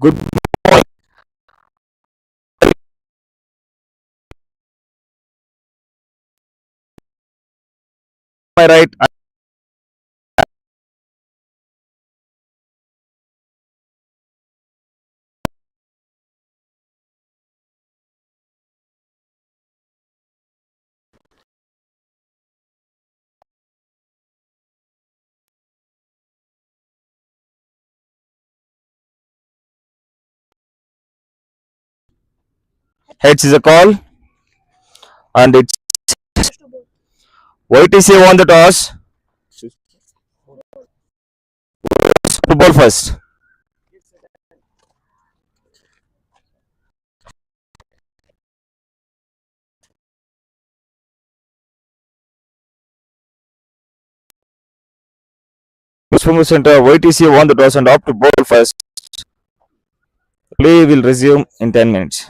Good morning. Am I right? Heads is a call, and it's YTCA won the toss. Football first. Swimming Center, YTCA won the toss and opt to bowl first. Play will resume in 10 minutes.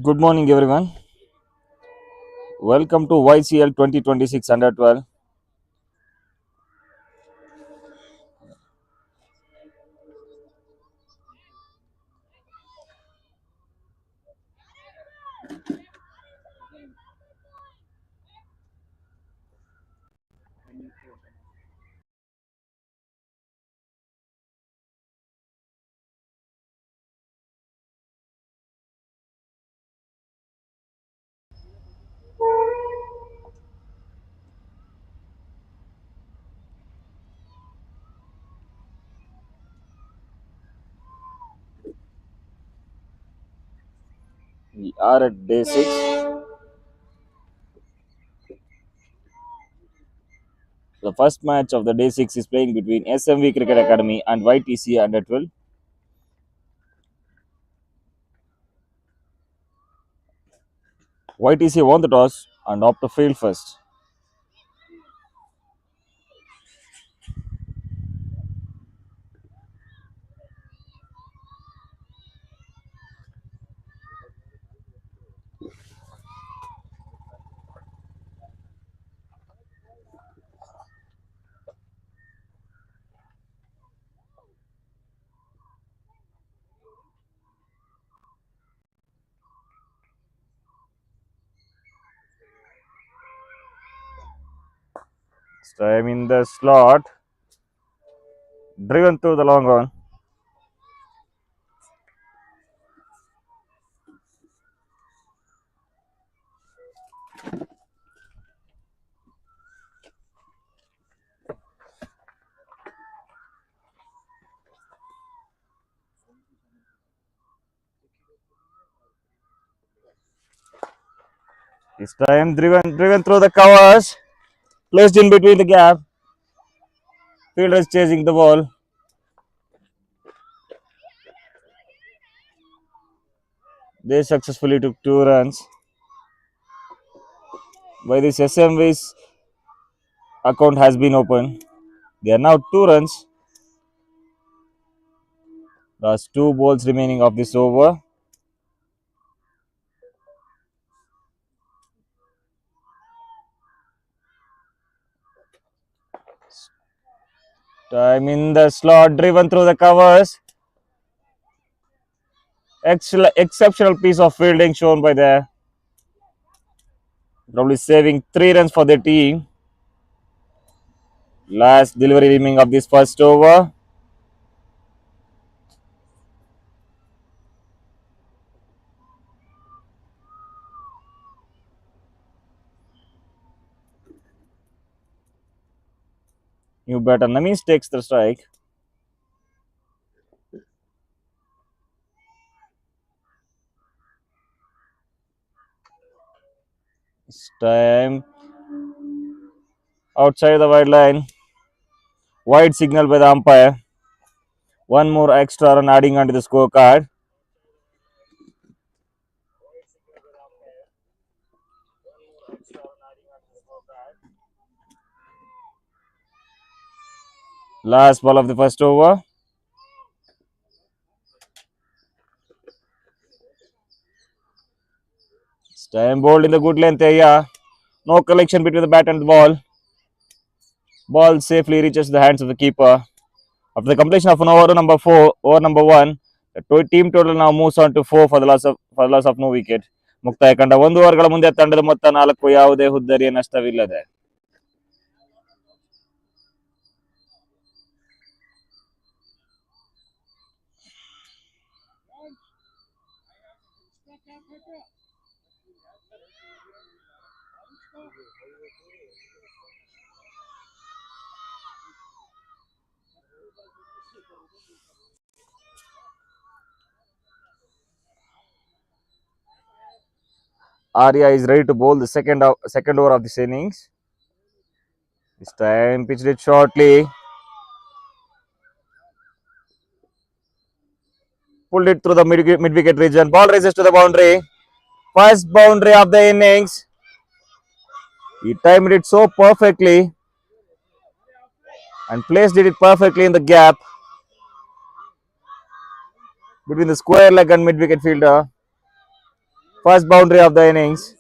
Good morning, everyone. Welcome to YCL 2026 Under 12. We are at day 6. The first match of the day 6 is playing between SMV Cricket Academy and YTCA Under 12. YTCA won the toss and opted to field first. This time in the slot, driven through the long on. This time driven through the covers, placed in between the gap. Fielder is chasing the ball. They successfully took 2 runs. By this SMV's account has been opened. They are now 2 runs. There's 2 balls remaining of this over. Time in the slot, driven through the covers. Exceptional piece of fielding shown by there. Probably saving 3 runs for the team. Last delivery remaining of this first over. New batter Namis takes the strike. This time outside the wide line. Wide signal by the umpire. One more extra run adding onto the scorecard. Last ball of the first over. This time bowled in the good length area. No collection between the bat and the ball. Ball safely reaches the hands of the keeper. After the completion of an over number 1, the team total now moves on to 4 for the loss of no wicket. ಮುಕ್ತಾಯ ಕಂಡ 1 ಓವರ್ಗಳ ಮುಂದೆ ತಂಡದ ಮೊತ್ತ 4, ಯಾವುದೇ ಹುದ್ದರಿಯ ನಷ್ಟವಿಲ್ಲದೆ. Arya is ready to bowl the second over of this innings. This time pitched it shortly. Pulled it through the mid-wicket region. Ball races to the boundary. First boundary of the innings. He timed it so perfectly and placed it perfectly in the gap between the square leg and mid-wicket fielder. First boundary of the innings.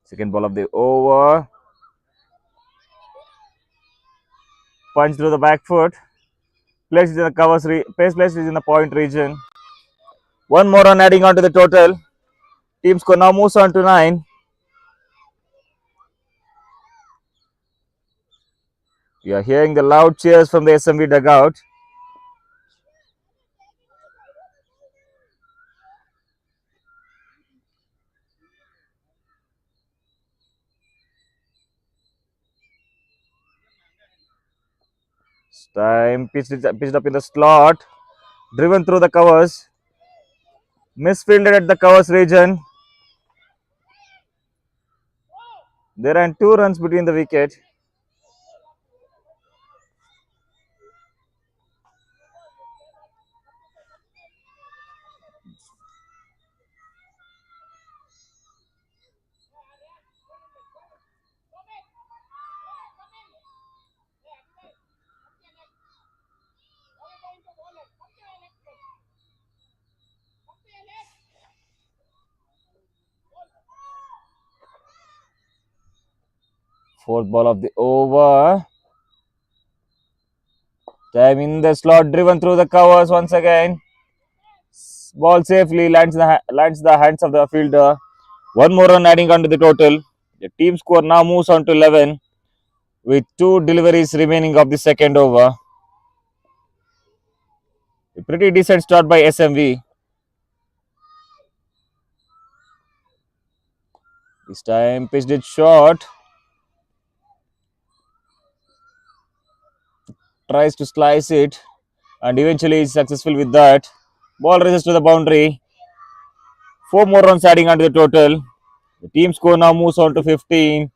Second ball of the over. Punch through the back foot. Placed in the covers. Pace placed is in the point region. One more run adding on to the total. Team score now moves on to 9. You are hearing the loud cheers from the SMV dugout. Time pitched up in the slot. Driven through the covers. Misfielded at the covers region. There are 2 runs between the wicket. Fourth ball of the over. Time in the slot, driven through the covers once again. Ball safely lands the hands of the fielder. One more run adding on to the total. The team score now moves on to 11 with 2 deliveries remaining of the second over. A pretty decent start by SMV. This time pitched it short. Tries to slice it and eventually is successful with that. Ball races to the boundary. 4 more runs adding on to the total. The team score now moves on to 15.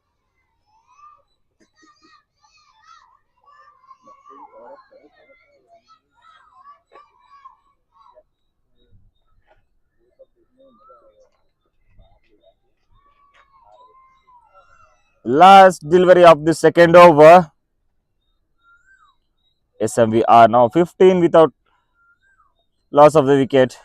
Last delivery of the second over. SMV are now 15 without loss of the wicket.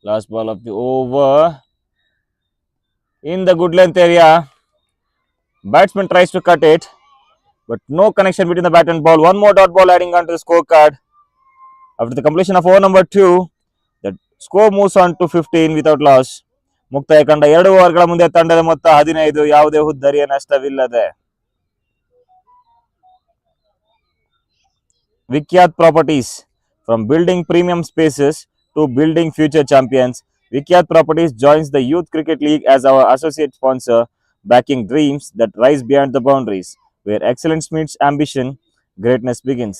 Last ball of the over. In the good length area. Batsman tries to cut it, but no connection between the bat and ball. One more dot ball adding on to the scorecard. After the completion of over number 2, the score moves on to 15 without loss. ಮುಕ್ತಾಯ ಕಂಡ 2 ಓವರ್ಗಳ ಮುಂದೆ ತಂಡದ ಮೊತ್ತ 15 ಯಾವುದೇ ಹುದ್ದರಿಯ ನಷ್ಟವಿಲ್ಲದೆ. Vikyat Properties. From building premium spaces to building future champions, Vikyat Properties joins the Youth Cricket League as our associate sponsor, backing dreams that rise beyond the boundaries. Where excellence meets ambition, greatness begins.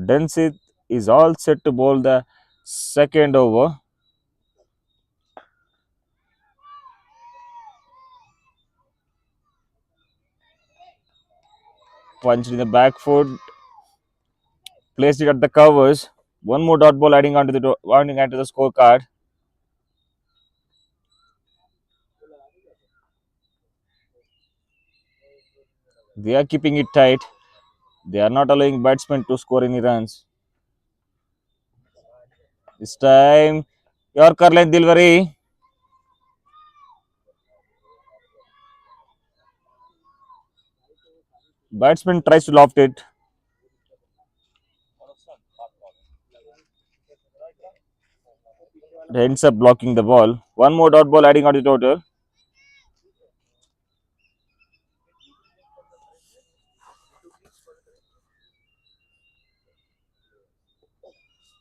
Densit is all set to bowl the second over. Punched in the back foot, placed it at the covers. One more dot ball adding onto the scorecard. They are keeping it tight. They are not allowing batsmen to score any runs. This time, Yorker length delivery. Batsman tries to loft it. It ends up blocking the ball. One more dot ball adding on the total.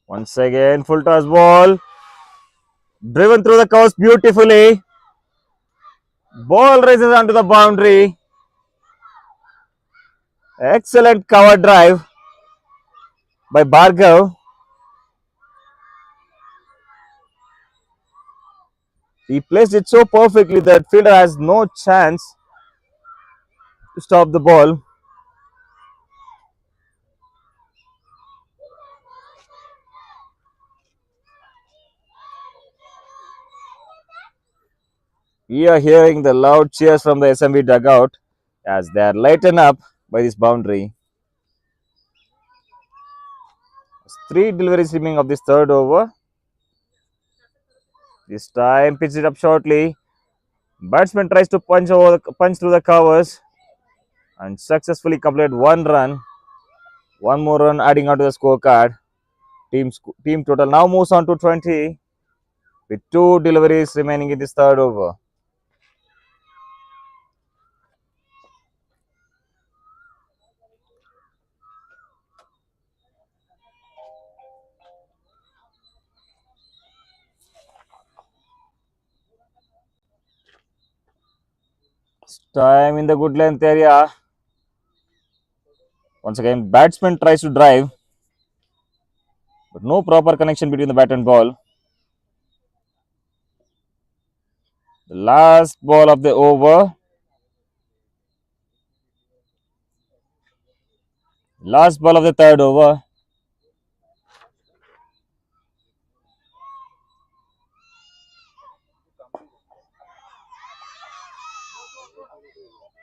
Once again, full toss ball. Driven through the course beautifully. Ball races onto the boundary. Excellent cover drive by Bhargav. He placed it so perfectly that fielder has no chance to stop the ball. We are hearing the loud cheers from the SMV dugout as they are lightened up by this boundary. Three deliveries remaining of this third over. This time pitched it up shortly. Batsman tries to punch through the covers and successfully completed one run. One more run adding onto the scorecard. Team total now moves on to 20 with two deliveries remaining in this third over. Time in the good length area. Once again, batsman tries to drive, but no proper connection between the bat and ball. The last ball of the over. Last ball of the third over.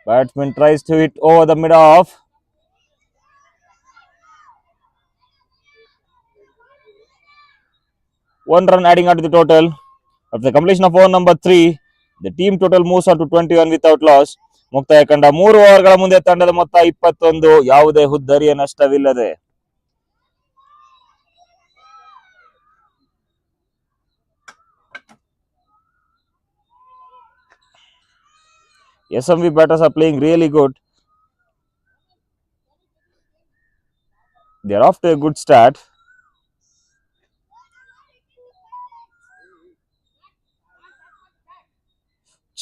Batsman tries to hit over the mid off. One run adding onto the total. After the completion of over number 3, the team total moves on to 21 without loss. ಮುಕ್ತಾಯ ಕಂಡ 3 ಓವರ್ಗಳ ಮುಂದೆ ತಂಡದ ಮೊತ್ತ 21 ಯಾವುದೇ ಹುದ್ದರಿಯ ನಷ್ಟವಿಲ್ಲದೆ. SMV batters are playing really good. They are off to a good start.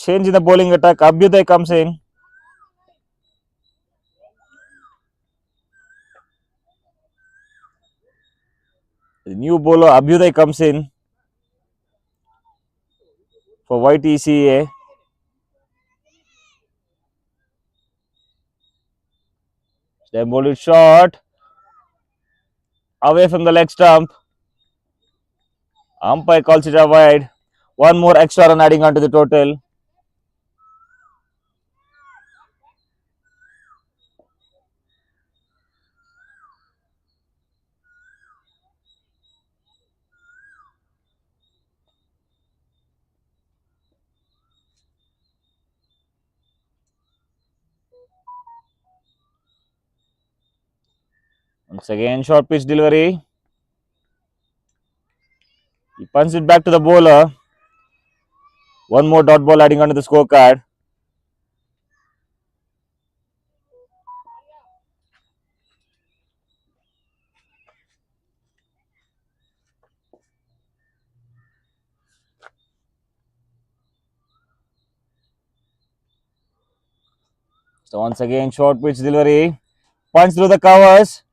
Change in the bowling attack. Abhyuday comes in. The new bowler Abhyuday comes in for YTCA. Then bowled it short. Away from the leg stump. Umpire calls it a wide. One more extra run adding onto the total. Once again, short pitch delivery. He punts it back to the bowler. One more dot ball adding onto the scorecard. So once again, short pitch delivery. Punch through the covers.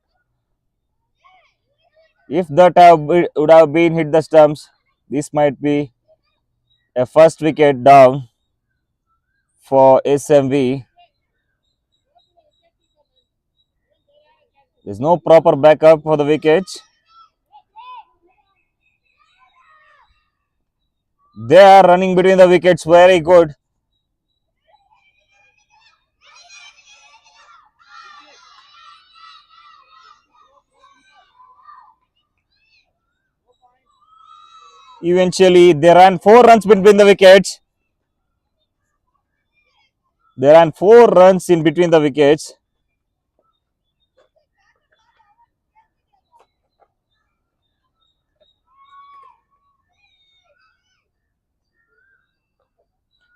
If that would have been hit the stumps, this might be a first wicket down for SMV. There's no proper backup for the wickets. They are running between the wickets very good. Eventually, they ran 4 runs between the wickets. They ran 4 runs in between the wickets.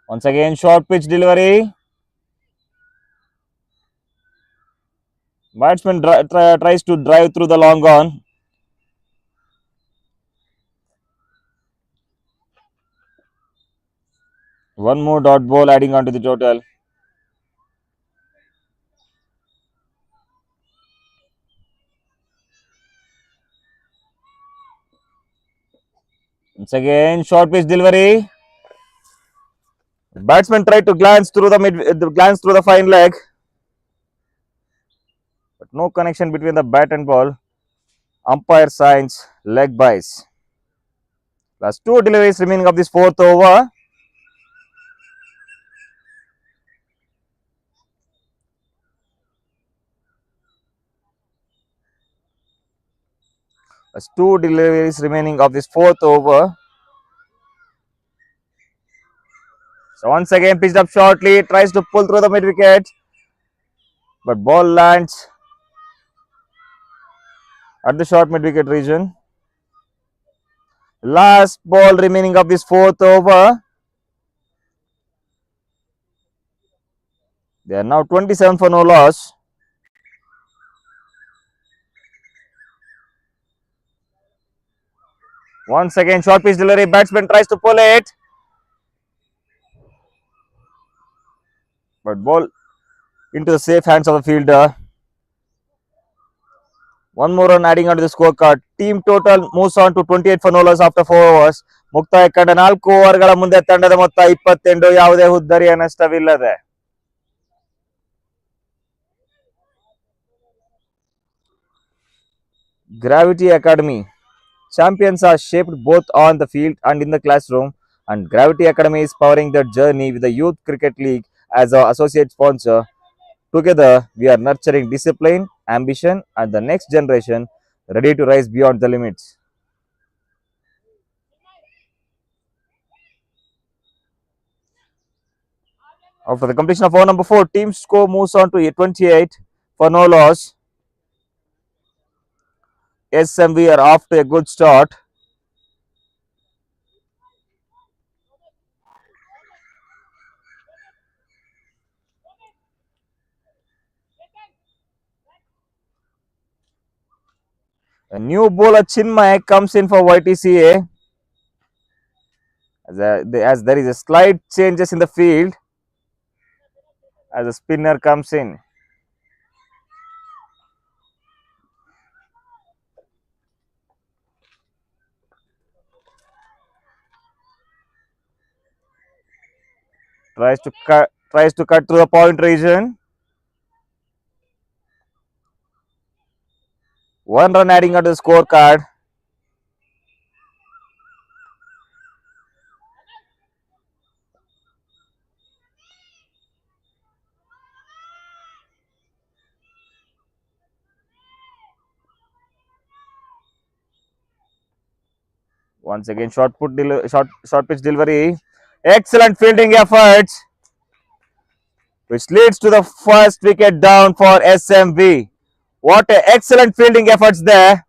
Once again, short pitch delivery. Batsman tries to drive through the long on. One more dot ball adding on to the total. Once again, short pitch delivery. Batsman tried to glance through the fine leg, but no connection between the bat and ball. Umpire signs leg byes. Last two deliveries remaining of this fourth over. Last two deliveries remaining of this fourth over. So once again pitched up shortly, tries to pull through the mid wicket, but ball lands at the short mid wicket region. Last ball remaining of this fourth over. They are now 27 for no loss. Once again, short pitch delivery. Batsman tries to pull it, but ball into the safe hands of the fielder. One more run adding onto the scorecard. Team total moves on to 28 for no loss after 4 overs. ಮುಕ್ತಾಯ ಕಂಡ 4 ಓವರ್ಗಳ ಮುಂದೆ ತಂಡದ ಮೊತ್ತ 28. ಯಾವುದೇ ಹುದ್ದರಿಯ ನಷ್ಟವಿಲ್ಲದೆ. Gravity Academy. Champions are shaped both on the field and in the classroom, and Gravity Academy is powering their journey with the Youth Cricket League as our associate sponsor. Together, we are nurturing discipline, ambition, and the next generation ready to rise beyond the limits. After the completion of over number 4, team score moves on to 28 for no loss. SMV are off to a good start. A new bowler Chinmay comes in for YTCA as there is a slight changes in the field as a spinner comes in. Tries to cut through the point region. One run adding onto the scorecard. Once again, short pitch delivery. Excellent fielding efforts, which leads to the first wicket down for SMV. What a excellent fielding efforts there.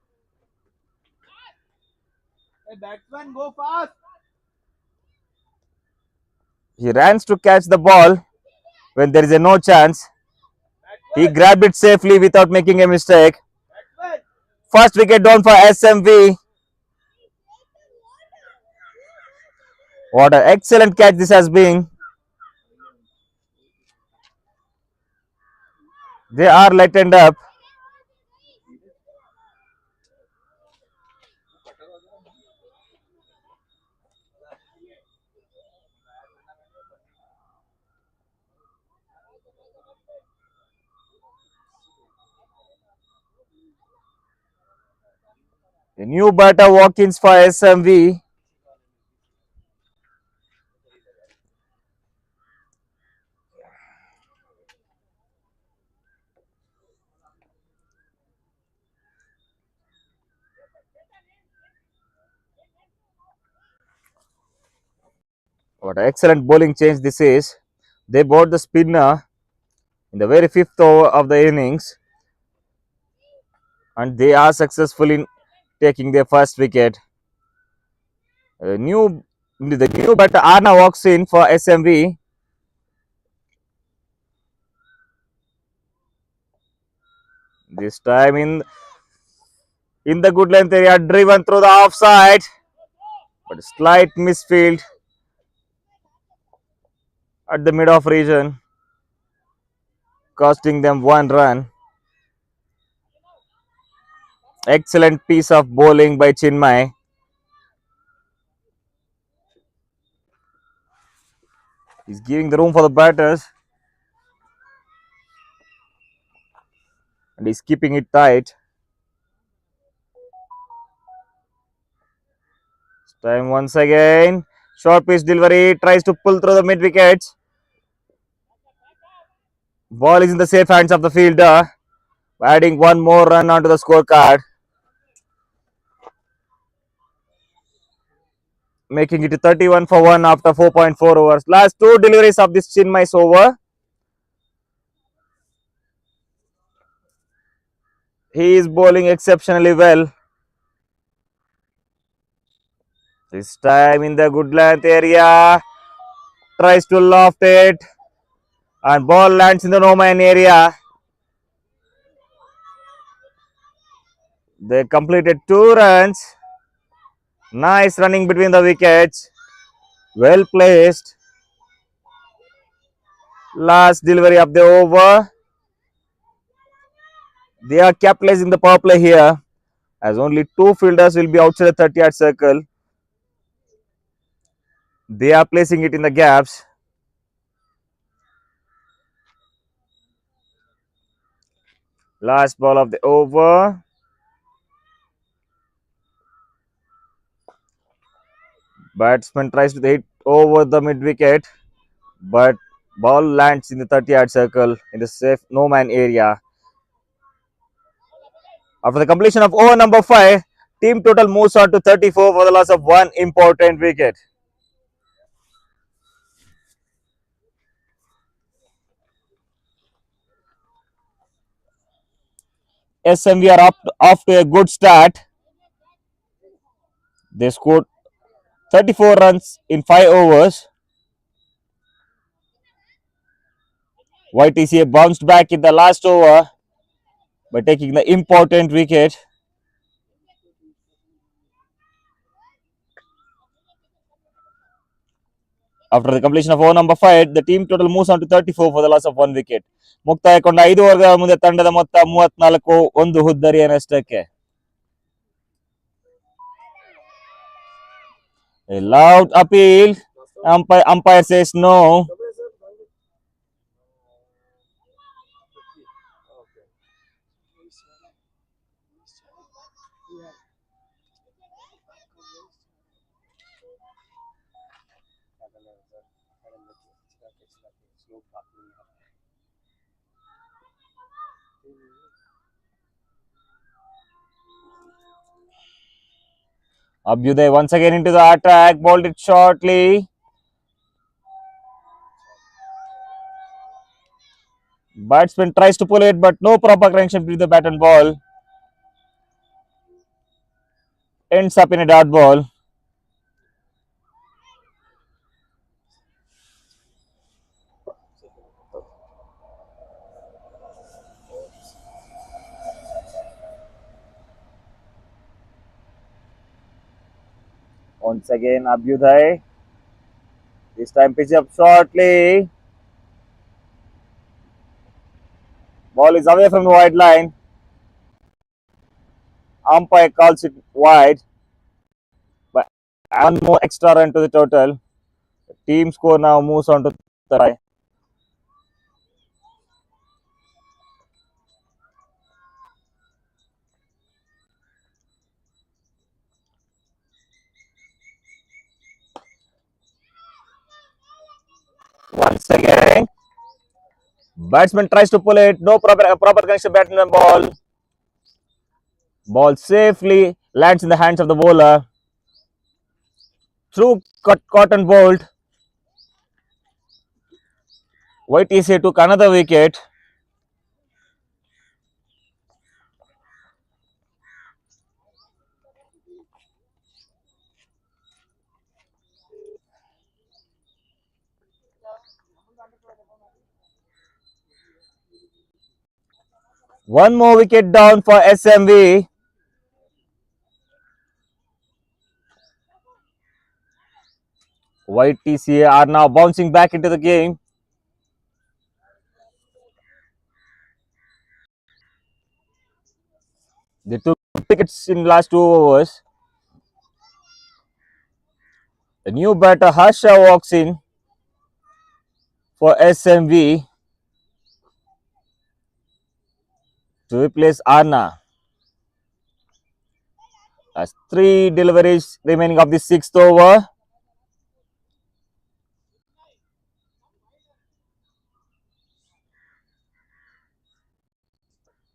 Hey, batsman, go fast. He runs to catch the ball when there is a no chance. He grabbed it safely without making a mistake. Batsman. First wicket down for SMV. What an excellent catch this has been. They are lightened up. A new batter walk-ins for SMV. What an excellent bowling change this is. They bowled the spinner in the very fifth over of the innings, and they are successful in taking their first wicket. The new batter Arna walks in for SMV. This time in the good length area, driven through the offside, but slight misfield. at the mid-off region, costing them 1 run. Excellent piece of bowling by Chinmay. He's giving the room for the batters and he's keeping it tight. Time once again. Short pitch delivery, tries to pull through the mid wickets. Ball is in the safe hands of the fielder, adding one more run onto the scorecard, making it 31 for 1 after 4.4 overs. Last two deliveries of this Chinmay's over. He is bowling exceptionally well. This time in the good length area, tries to loft it, and ball lands in the no man area. They completed 2 runs. Nice running between the wickets. Well placed. Last delivery of the over. They are capitalizing the power play here, as only two fielders will be outside the 30-yard circle. They are placing it in the gaps. Last ball of the over. Batsman tries to hit over the mid wicket, but ball lands in the 30-yard circle in the safe no man area. After the completion of over number 5, team total moves on to 34 for the loss of one important wicket. SMV are off to a good start. They scored 34 runs in 5 overs. YTCA bounced back in the last over by taking the important wicket. After the completion of over number 5, the team total moves on to 34 for the loss of one wicket. ಮುಕ್ತಾಯಗೊಂಡ 5 ಓವರ್ಗಳ ಮುಂದೆ ತಂಡದ ಮೊತ್ತ 34, 1 ಹುದ್ದರಿಯ ನಷ್ಟಕ್ಕೆ. A loud appeal. Umpire says no. Abhyuday once again into the attack, bowled it shortly. Batsman tries to pull it, but no proper connection between the bat and ball. Ends up in a dot ball. Once again, Abhyuday. This time pitch up shortly. Ball is away from the wide line. Umpire calls it wide. But one more extra run to the total. The team score now moves on to the right. Once again, batsman tries to pull it. No proper connection bat and ball. Ball safely lands in the hands of the bowler. Through caught and bowled. YTCA took another wicket. One more wicket down for SMV. YTCA are now bouncing back into the game. They took wickets in last 2 overs. The new batter Harsha walks in for SMV to replace Arna. As 3 deliveries remaining of the sixth over.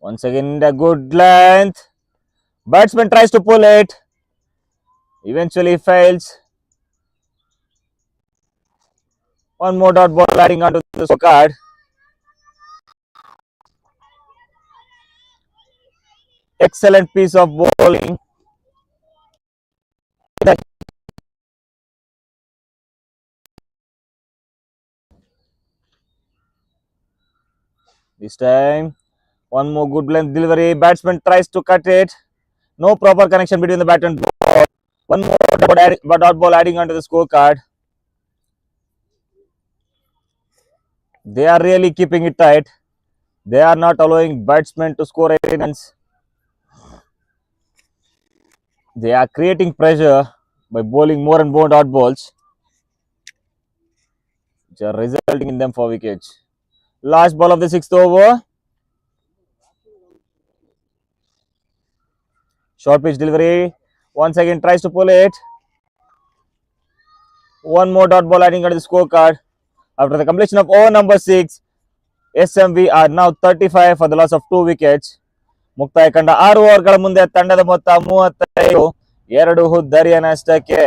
Once again, the good length. Batsman tries to pull it. Eventually fails. One more dot ball adding onto the scorecard. Excellent piece of bowling. This time, one more good length delivery. Batsman tries to cut it. No proper connection between the bat and ball. One more dot ball adding onto the scorecard. They are really keeping it tight. They are not allowing batsmen to score any runs. They are creating pressure by bowling more and more dot balls, which are resulting in them for wickets. Last ball of the sixth over. Short pitch delivery. Once again tries to pull it. One more dot ball adding onto the scorecard. After the completion of over number 6, SMV are now 35 for the loss of 2 wickets. ಮುಕ್ತಾಯ ಕಂಡ 6 ಓವರ್ಗಳ ಮುಂದೆ ತಂಡದ ಮೊತ್ತ 35, 2 ಹುದ್ದರಿಯ ನಷ್ಟಕ್ಕೆ.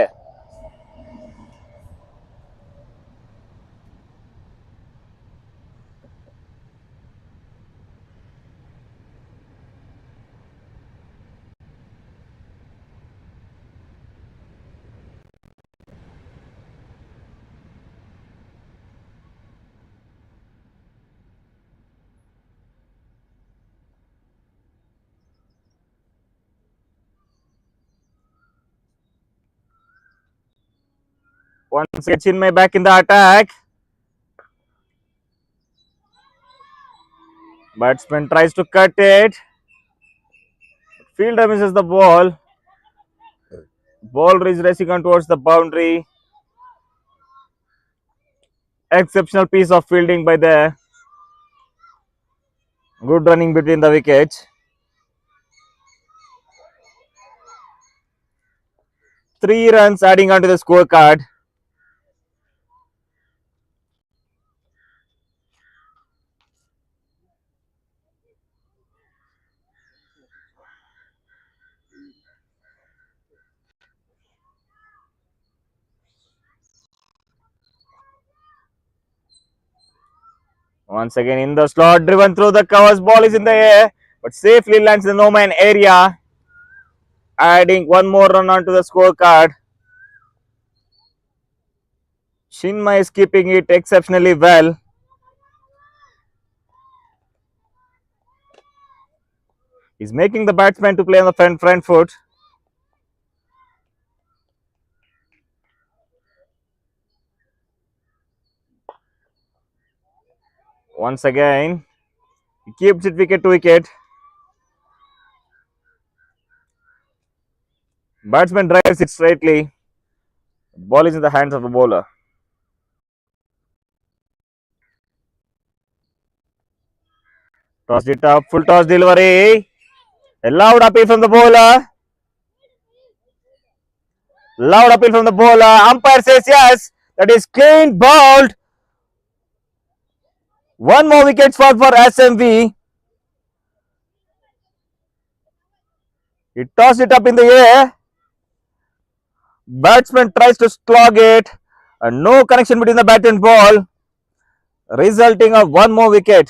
Once again, Chinmay back in the attack. Batsman tries to cut it. Fielder misses the ball. Ball is racing on towards the boundary. Exceptional piece of fielding by the good running between the wickets. 3 runs adding onto the scorecard. Once again in the slot, driven through the covers. Ball is in the air, but safely lands in the no man area, adding one more run onto the scorecard. Chinmay is keeping it exceptionally well. He's making the batsman to play on the front foot. Once again, he keeps it wicket to wicket. Batsman drives it straightly. Ball is in the hands of the bowler. Tossed it up, full toss delivery. A loud appeal from the bowler. Loud appeal from the bowler. Umpire says yes. That is clean bowled. One more wicket fall for SMV. He tossed it up in the air. Batsman tries to slog it. And no connection between the bat and ball, resulting of one more wicket.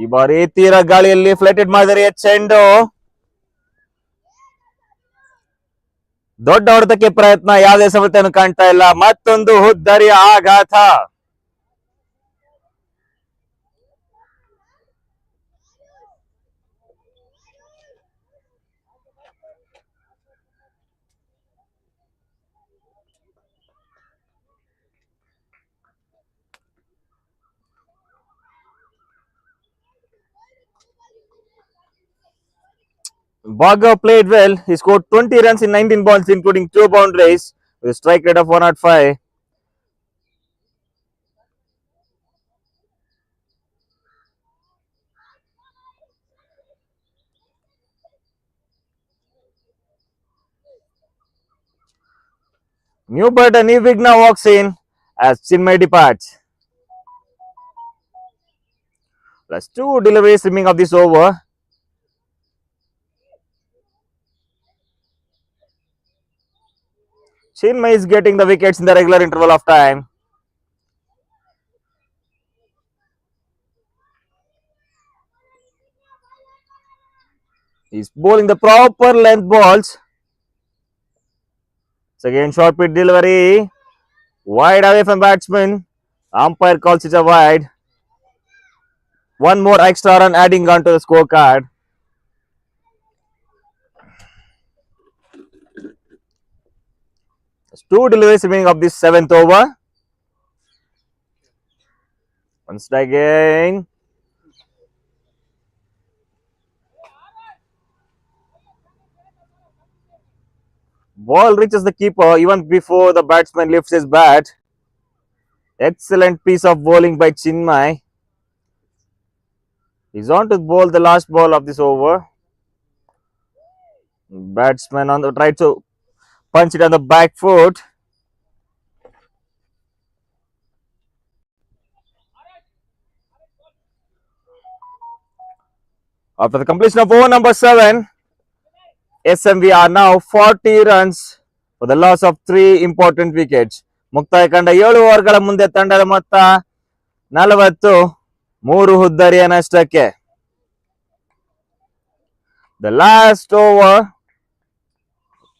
ಈ ಬಾರಿ ತೀರ ಗಾಳಿಯಲ್ಲಿ ಫ್ಲೈಟೆಡ್ ಮಾದರಿಯ ಚೆಂಡು ದೊಡ್ಡ ಹೊಡೆತಕ್ಕೆ ಪ್ರಯತ್ನ, ಯಾವುದೇ ಸಮಸ್ಯೆಯನ್ನು ಕಾಣ್ತಾ ಇಲ್ಲ. ಮತ್ತೊಂದು ಹುದ್ದರಿಯ ಆಘಾತ. Baga played well. He scored 20 runs in 19 balls, including 2 boundaries, with a strike rate of 105. Newbert and Nivigna walks in as Chinmay departs. Plus 2 deliveries remaining of this over. Chinmay is getting the wickets in the regular interval of time. He's bowling the proper length balls. It's again short pitch delivery. Wide away from batsman. Umpire calls it a wide. One more extra run adding on to the scorecard. There's 2 deliveries remaining of this 7th over. Once again. Ball reaches the keeper even before the batsman lifts his bat. Excellent piece of bowling by Chinmay. He's on to bowl the last ball of this over. Batsman on the try to punch it on the back foot. After the completion of over number 7, SMV are now 40 runs for the loss of 3 important wickets. ಮುಕ್ತಾಯ ಕಂಡ 7 ಓವರ್ಗಳ ಮುಂದೆ ತಂಡದ ಮೊತ್ತ 40, 3 ಹುದ್ದರಿಯ ನಷ್ಟಕ್ಕೆ. The last over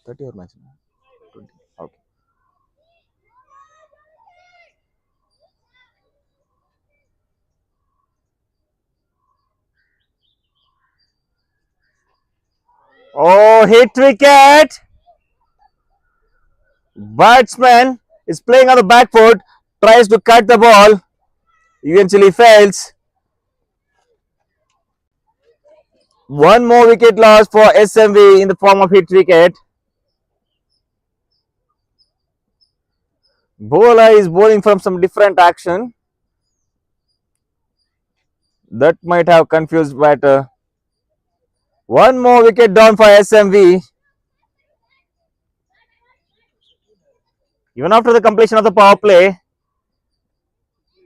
30 over match. 20. Okay. Oh, hit wicket. Batsman is playing on the back foot, tries to cut the ball, eventually fails. One more wicket loss for SMV in the form of hit wicket. Bowler is bowling from some different action. That might have confused batter. One more wicket down for SMV. Even after the completion of the power play,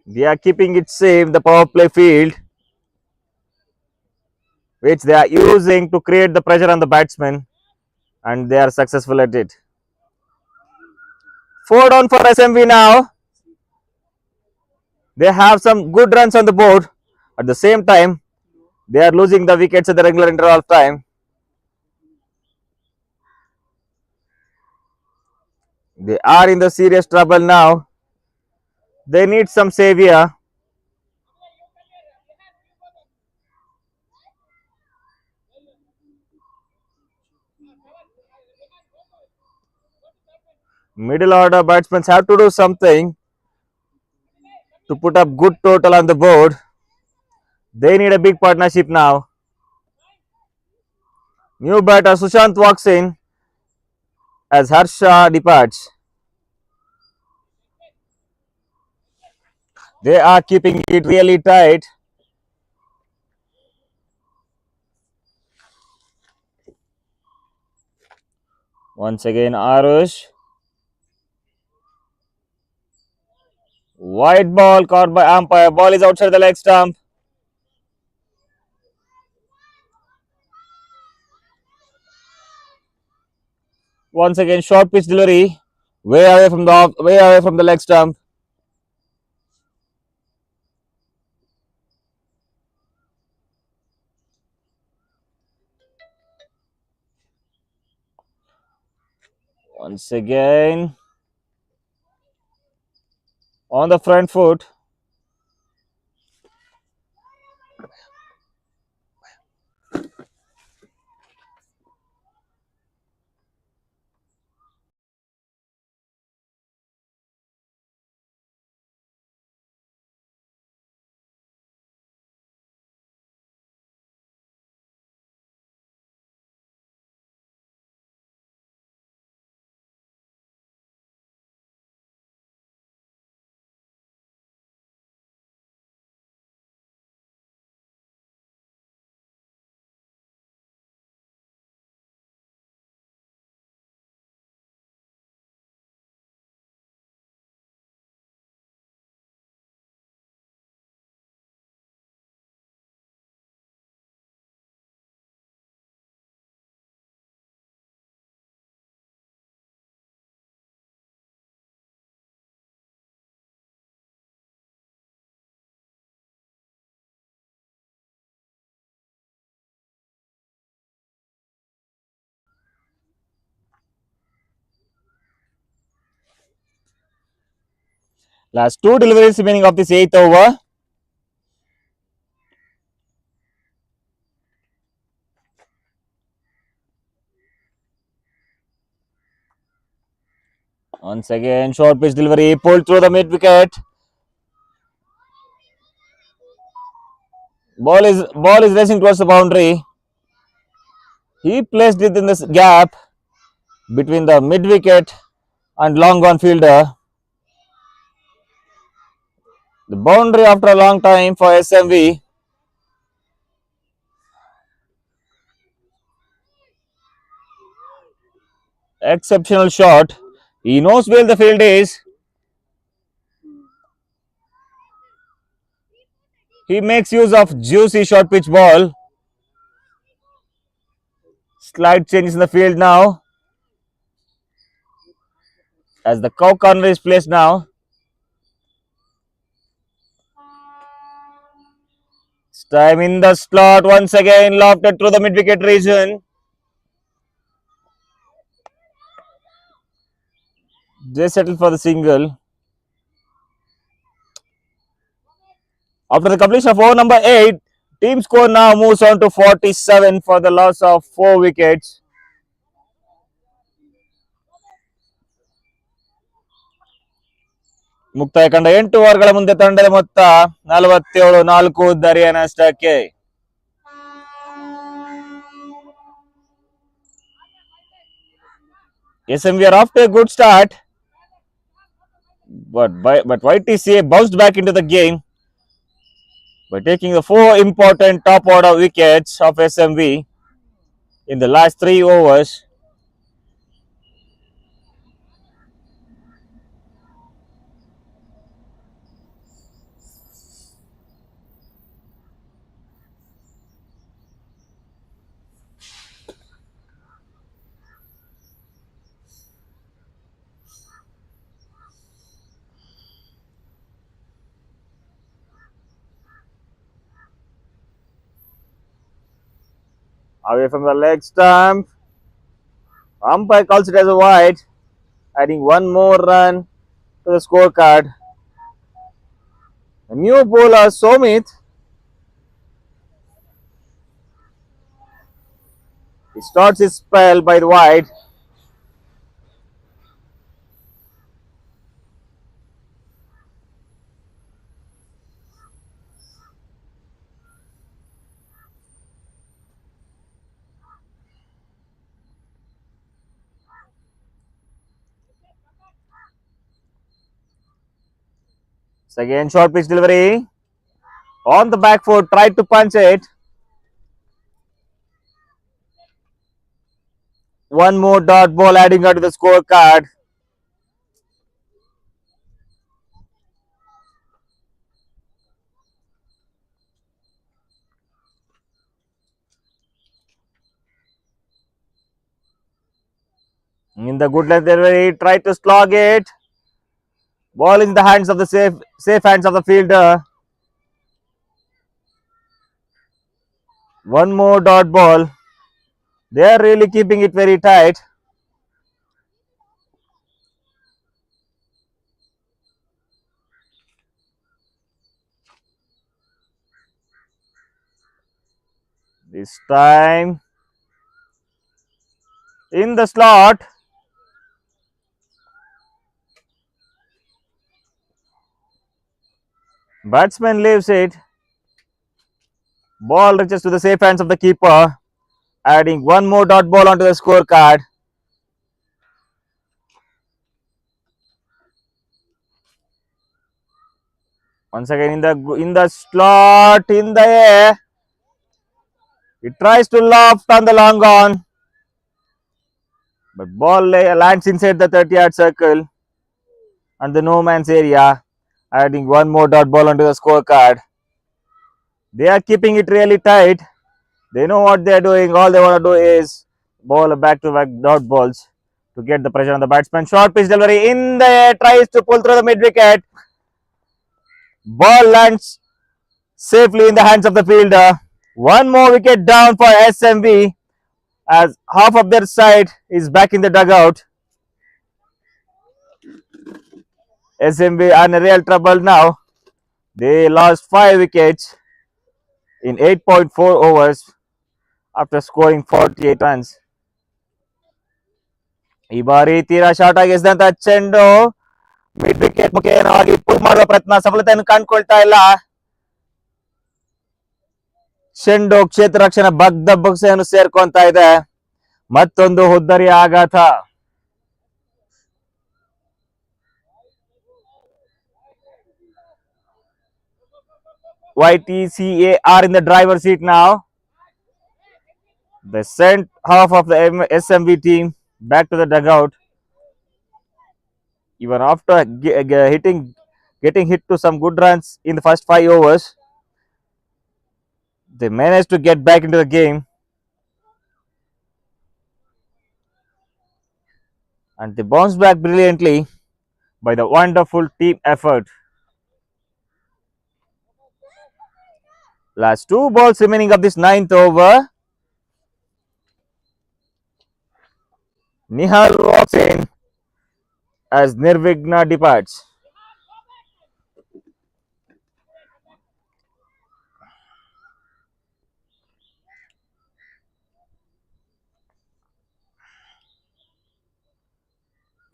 they are keeping it safe, the power play field, which they are using to create the pressure on the batsman, and they are successful at it. 4 down for SMV now. They have some good runs on the board. At the same time, they are losing the wickets at the regular interval of time. They are in the serious trouble now. They need some savior. Middle order batsmen have to do something to put up good total on the board. They need a big partnership now. New batter Sushant walks in as Harsha departs. They are keeping it really tight. Once again, Arush. White ball caught by umpire. Ball is outside the leg stump. Once again, short pitch delivery, way away from the leg stump. Once again, on the front foot. Last two deliveries remaining of this eighth over. Once again, short pitch delivery pulled through the mid wicket. Ball is racing towards the boundary. He placed it in this gap between the mid wicket and long on fielder. The boundary after a long time for SMV. Exceptional shot. He knows where the field is. He makes use of juicy short pitch ball. Slight changes in the field now. As the cow corner is placed now. It's time in the slot once again, lofted through the mid wicket region. They settle for the single. After the completion of over number 8, team score now moves on to 47 for the loss of 4 wickets. ಮುಕ್ತಾಯ ಕಂಡ 8 ಓವರ್ಗಳ ಮುಂದೆ ತಂಡದ ಮೊತ್ತ 47-4 ಉದ್ದರಿಯ ನಷ್ಟಕ್ಕೆ. SMV are off to a good start, but YTCA bounced back into the game by taking the 4 important top order wickets of SMV in the last 3 overs. Away from the leg stump. Umpire calls it as a wide, adding one more run to the scorecard. The new bowler Somit, he starts his spell by the wide. Again, short pitch delivery. On the back foot, tried to punch it. One more dot ball adding up to the scorecard. In the good length delivery, tried to slog it. Ball in the hands of the safe hands of the fielder. One more dot ball. They are really keeping it very tight. This time in the slot. Batsman leaves it. Ball reaches to the safe hands of the keeper, adding one more dot ball onto the scorecard. Once again in the slot, in the air. He tries to loft on the long on, but ball lands inside the 30-yard circle and the no man's area, adding one more dot ball onto the scorecard. They are keeping it really tight. They know what they are doing. All they want to do is bowl back-to-back dot balls to get the pressure on the batsman. Short pitch delivery in the air, tries to pull through the mid wicket. Ball lands safely in the hands of the fielder. One more wicket down for SMV as half of their side is back in the dugout. SMV are in real trouble now. They lost 5 wickets in 8.4 overs after scoring 48 runs. ಈ ಬಾರಿ ತೀರಾ short ಆಗಿಸಿದಂತ ಚೆಂಡು mid wicket ಮುಖೇನವಾಗಿ full ಮಾಡುವ ಪ್ರಯತ್ನ ಸಫಲತೆಯನ್ನು ಕಂಡುಕೊಳ್ತಾ ಇಲ್ಲ. ಚೆಂಡು ಕ್ಷೇತ್ರ ರಕ್ಷಣೆ ಬಗ್ದ ಬಗ್ಸೆಯನ್ನು ಸೇರ್ಕೊಂತ ಇದೆ. ಮತ್ತೊಂದು ಹುದ್ದರಿಯ ಆಘಾತ. YTCA are in the driver's seat now. They sent half of the SMV team back to the dugout. Even after getting hit to some good runs in the first 5 overs, they managed to get back into the game. And they bounced back brilliantly by the wonderful team effort. Last 2 balls remaining of this 9th over. Nihal walks in as Nirvigna departs.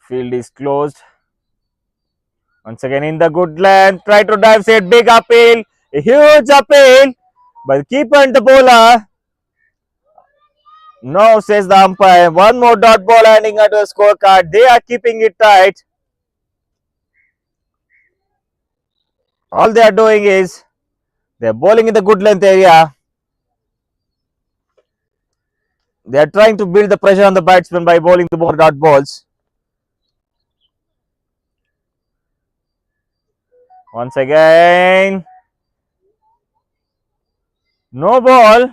Field is closed. Once again in the good length, try to dive set, big appeal, a huge appeal by the keeper and the bowler. No, says the umpire. One more dot ball landing at the scorecard. They are keeping it tight. All they are doing is they are bowling in the good length area. They are trying to build the pressure on the batsman by bowling the more dot balls. Once again, no ball.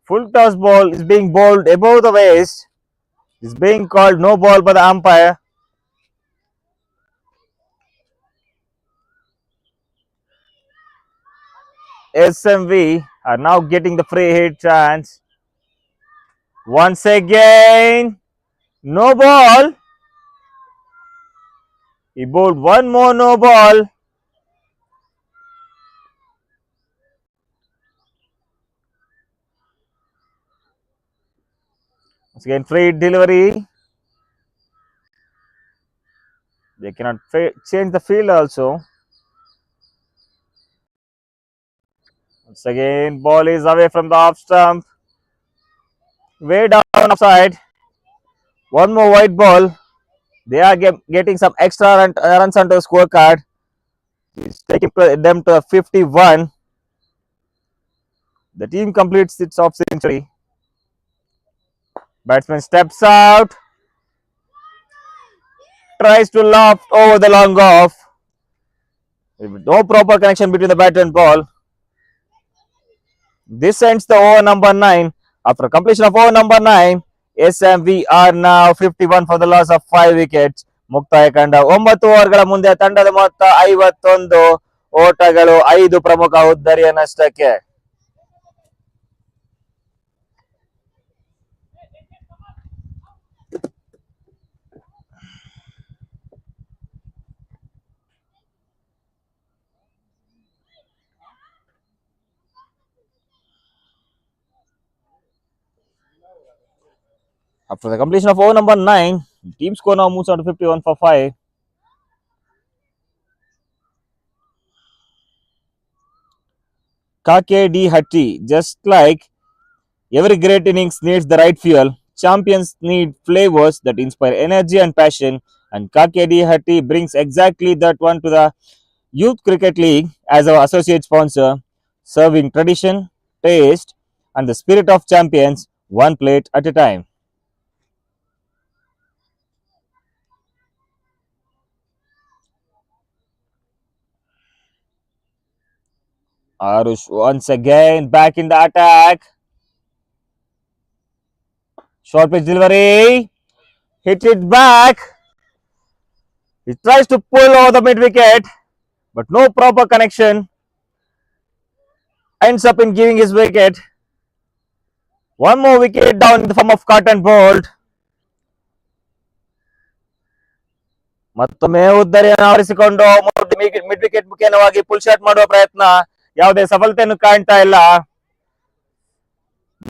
Full toss ball is being bowled above the waist. Is being called no ball by the umpire. SMV are now getting the free hit chance. Once again, no ball. He bowled one more no ball. Once again, free delivery. They cannot change the field also. Once again, ball is away from the off stump. Way down offside. One more white ball. They are getting some extra runs onto the scorecard. It's taking them to 51. The team completes its off century. Batsman steps out. Tries to loft over the long off. No proper connection between the bat and ball. This ends the over number 9. After completion of over number 9, SMV are now 51 for the loss of 5 wickets. ಮುಕ್ತಾಯ ಕಂಡ 9 ಓವರ್ಗಳ ಮುಂದೆ ತಂಡದ ಮೊತ್ತ 51 ಓಟಗಳು 5 ಪ್ರಮುಖ ಉದ್ದರಿಯ ನಷ್ಟಕ್ಕೆ. After the completion of over number 9, team score now moves on to 51 for 5. KD Hatti, just like every great innings needs the right fuel, champions need flavors that inspire energy and passion, and KD Hatti brings exactly that one to the Youth Cricket League as our associate sponsor, serving tradition, taste, and the spirit of champions one plate at a time. Arush once again back in the attack. Short pitch delivery. Hit it back. He tries to pull over the mid wicket, but no proper connection. Ends up in giving his wicket. One more wicket down in the form of caught and bowled. ಮತ್ತೊಮ್ಮೆ ಉದ್ದರಿಯನ್ನು ಆವರಿಸಿಕೊಂಡು mid wicket ಮುಖೇನವಾಗಿ full shot ಮಾಡುವ ಪ್ರಯತ್ನ, ಯಾವುದೇ ಸಫಲತೆಯನ್ನು ಕಾಣ್ತಾ ಇಲ್ಲ.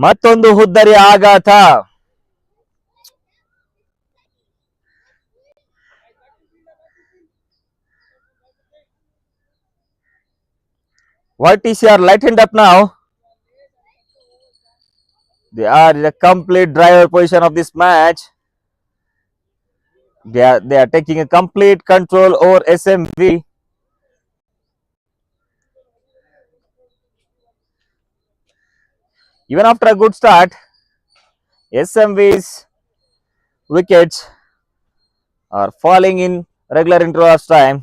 ಮತ್ತೊಂದು ಉದ್ದರಿಯ ಆಘಾತ. YTCA are lightened up now. They are in a complete driver position of this match. They are taking a complete control over SMV. Even after a good start, SMV's wickets are falling in regular intervals time.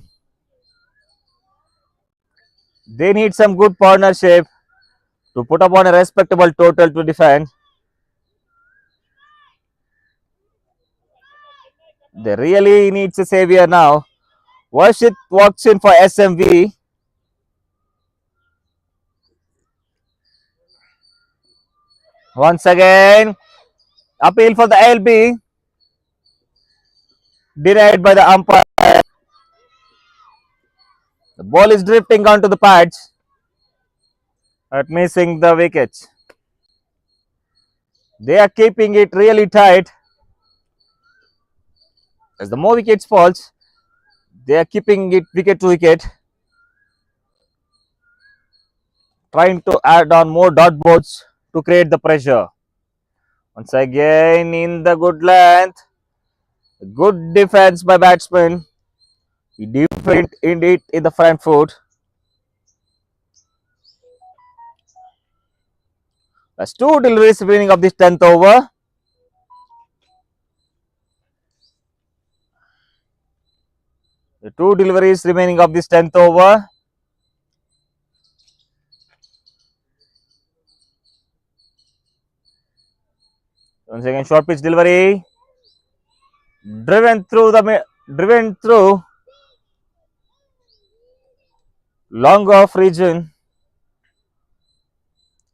They need some good partnership to put upon a respectable total to defend. They really needs a savior now. Worship walks in for SMV. Once again, appeal for the LB. Denied by the umpire. The ball is drifting onto the pads, but missing the wickets. They are keeping it really tight. As the more wickets falls, they are keeping it wicket to wicket, trying to add on more dot balls to create the pressure. Once again in the good length, good defense by batsman. He defended it in the front foot. That's two deliveries remaining of this 10th over. The two deliveries remaining of this 10th over. Once again, short pitch delivery. Driven through long off region.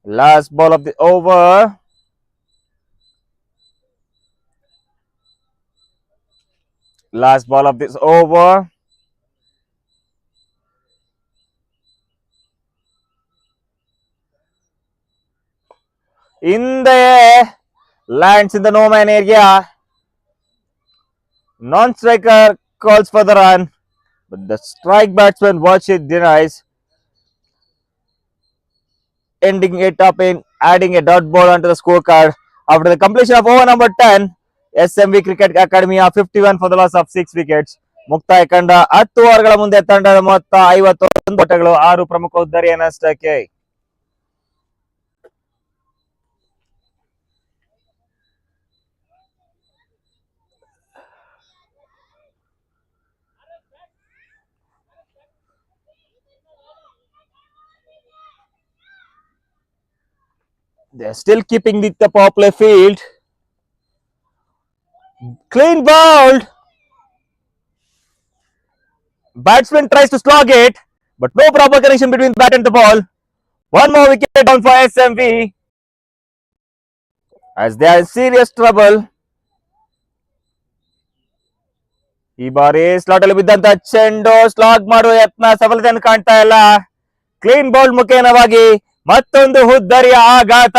Last ball of the over. Last ball of this over. In the air, lands in the no man area. Non-striker calls for the run, but the strike batsman watch it denies, ending it up in adding a dot ball onto the scorecard. After the completion of over number 10, SMV Cricket Academy are 51 for the loss of 6 wickets. ಮುಕ್ತಾಯ ಕಂಡ 10 ಓವರ್ಗಳ ಮುಂದೆ ತಂಡದ ಮೊತ್ತ 51 ಓಟಗಳು, 6 ಪ್ರಮುಖ ಉದ್ದರಿಯ ನಷ್ಟಕ್ಕೆ. They are still keeping the power play field. Clean bowled. Batsman tries to slog it, but no proper connection between bat and the ball. One more wicket down for SMV, as they are in serious trouble. ಈ ಬಾರಿ slot ಅಲ್ಲಿ ಬಿದ್ದಂತ ಚೆಂಡು slog ಮಾಡುವ ಯತ್ನ ಸಫಲತೆಯನ್ನು ಕಾಣ್ತಾ ಇಲ್ಲ. Clean bowled ಮುಖೇನವಾಗಿ ಮತ್ತೊಂದು ಹುದ್ದರಿಯ ಆಘಾತ.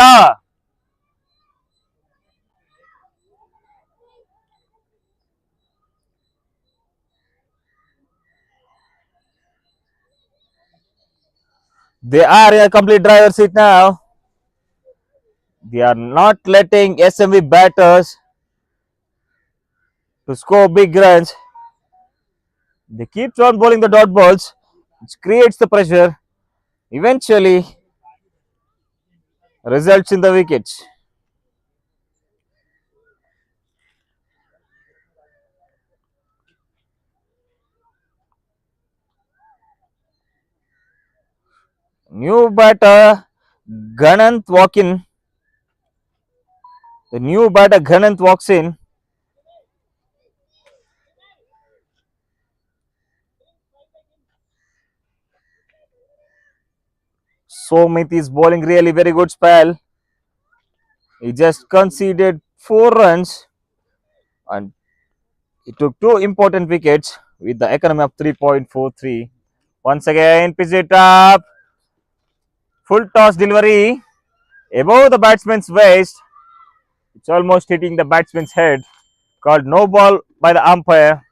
They are in a complete driver's seat now. They are not letting SMV batters to score big runs. They keep on bowling the dot balls, which creates the pressure. Eventually, results in the wickets. New batter Ganant walk in. The new batter Ganant walks in. Somit is bowling really very good spell. He just conceded 4 runs and he took 2 important wickets. with the economy of 3.43. Once again, pitch it up. Full toss delivery above the batsman's waist. It's almost hitting the batsman's head. Called no ball by the umpire,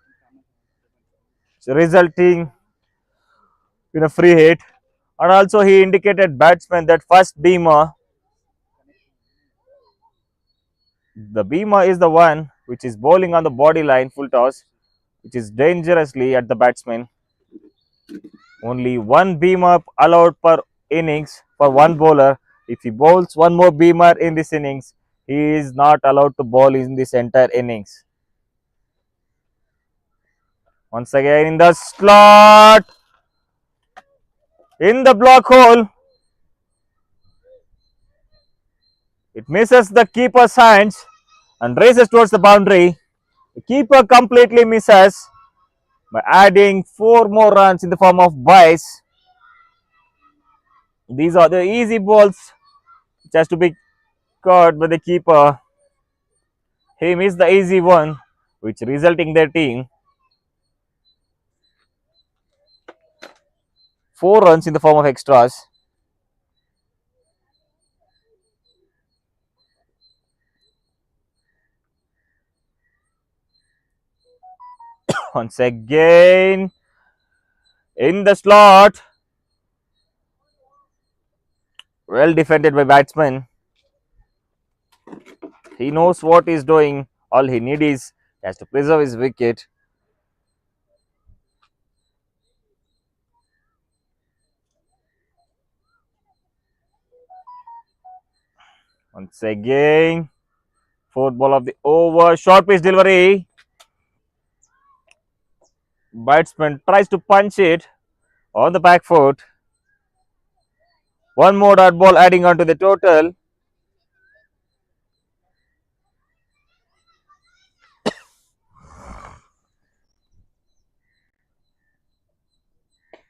resulting in a free hit. And also he indicated batsman that first beamer, the beamer is the one which is bowling on the body line full toss, which is dangerously at the batsman. Only one beamer allowed per innings for one bowler. If he bowls one more beamer in this innings, he is not allowed to bowl in this entire innings. Once again in the slot, in the block hole, it misses the keeper's hands and races towards the boundary. The keeper completely misses by adding 4 more runs in the form of byes. These are the easy balls which has to be caught by the keeper. He missed the easy one, which resulting their team 4 runs in the form of extras. Once again in the slot, well defended by batsman. He knows what he's doing. All he needs is he has to preserve his wicket. Once again, fourth ball of the over, short pitch delivery. Batsman tries to punch it on the back foot. One more dot ball adding on to the total.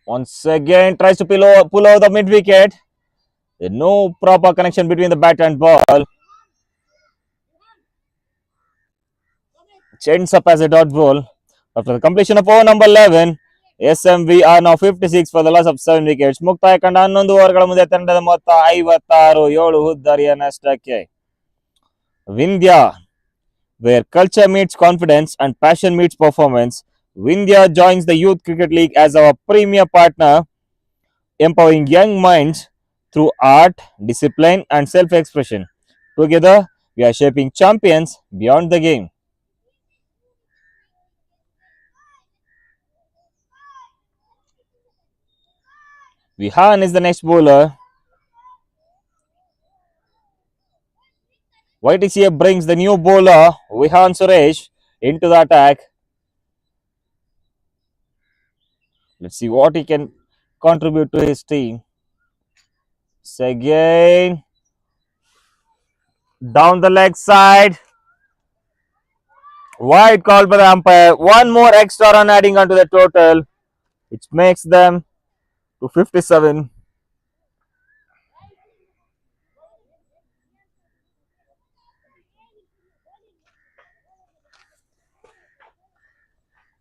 Once again tries to pull over the mid wicket. No proper connection between the bat and ball. Ends up as a dot ball. After the completion of over number 11, SMV are now 56 for the loss of 7 wickets. ಮುಕ್ತಾಯ ಕಂಡ 11 ಓವರ್ಗಳ ಮುಂದೆ ತಂಡದ ಮೊತ್ತ 56, 7 ಹುದ್ದರಿಯ ನಷ್ಟಕ್ಕೆ. Vindhya, where culture meets confidence and passion meets performance, Vindhya joins the Youth Cricket League as our premier partner, empowering young minds through art, discipline, and self-expression. Together, we are shaping champions beyond the game. Vihan is the next bowler. YTCA brings the new bowler Vihan Suresh into the attack. Let's see what he can contribute to his team. So again, down the leg side. Wide call by the umpire. One more extra run adding onto the total, which makes them to 57.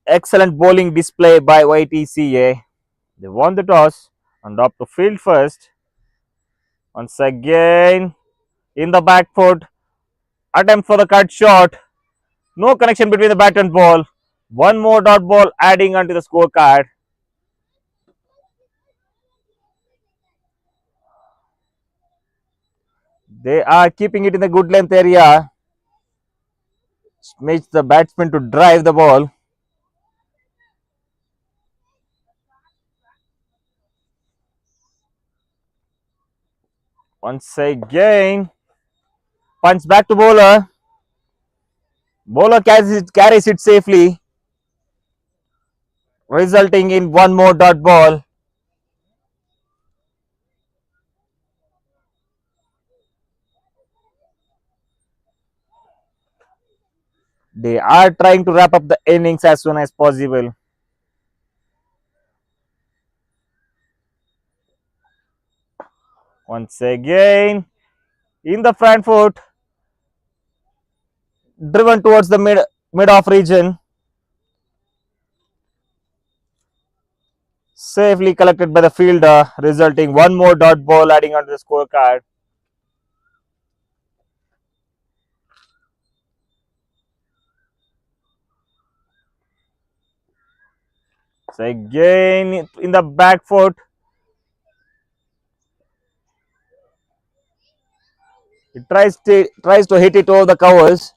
Excellent bowling display by YTCA. They won the toss and dropped to field first. Once again, in the back foot, attempt for the cut shot. No connection between the bat and ball. One more dot ball adding onto the scorecard. They are keeping it in the good length area. Makes the batsman to drive the ball. Once again, punch back to bowler. Bowler carries it safely, resulting in one more dot ball. They are trying to wrap up the innings as soon as possible. Once again, in the front foot, driven towards the mid off region. Safely collected by the fielder, resulting one more dot ball adding onto the scorecard. So again in the back foot, it tries to hit it over the covers.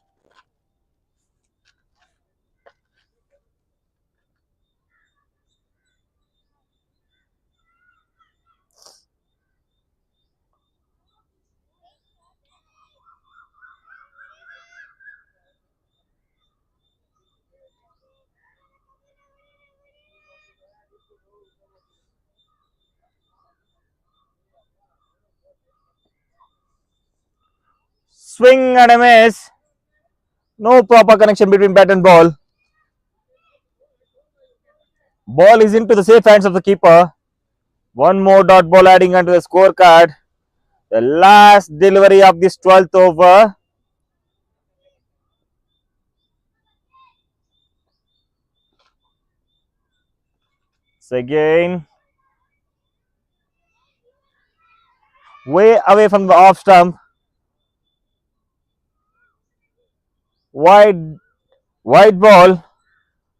Swing and a miss. No proper connection between bat and ball. Ball is into the safe hands of the keeper. One more dot ball adding onto the scorecard. The last delivery of this 12th over. So again, way away from the off stump. Wide, wide ball,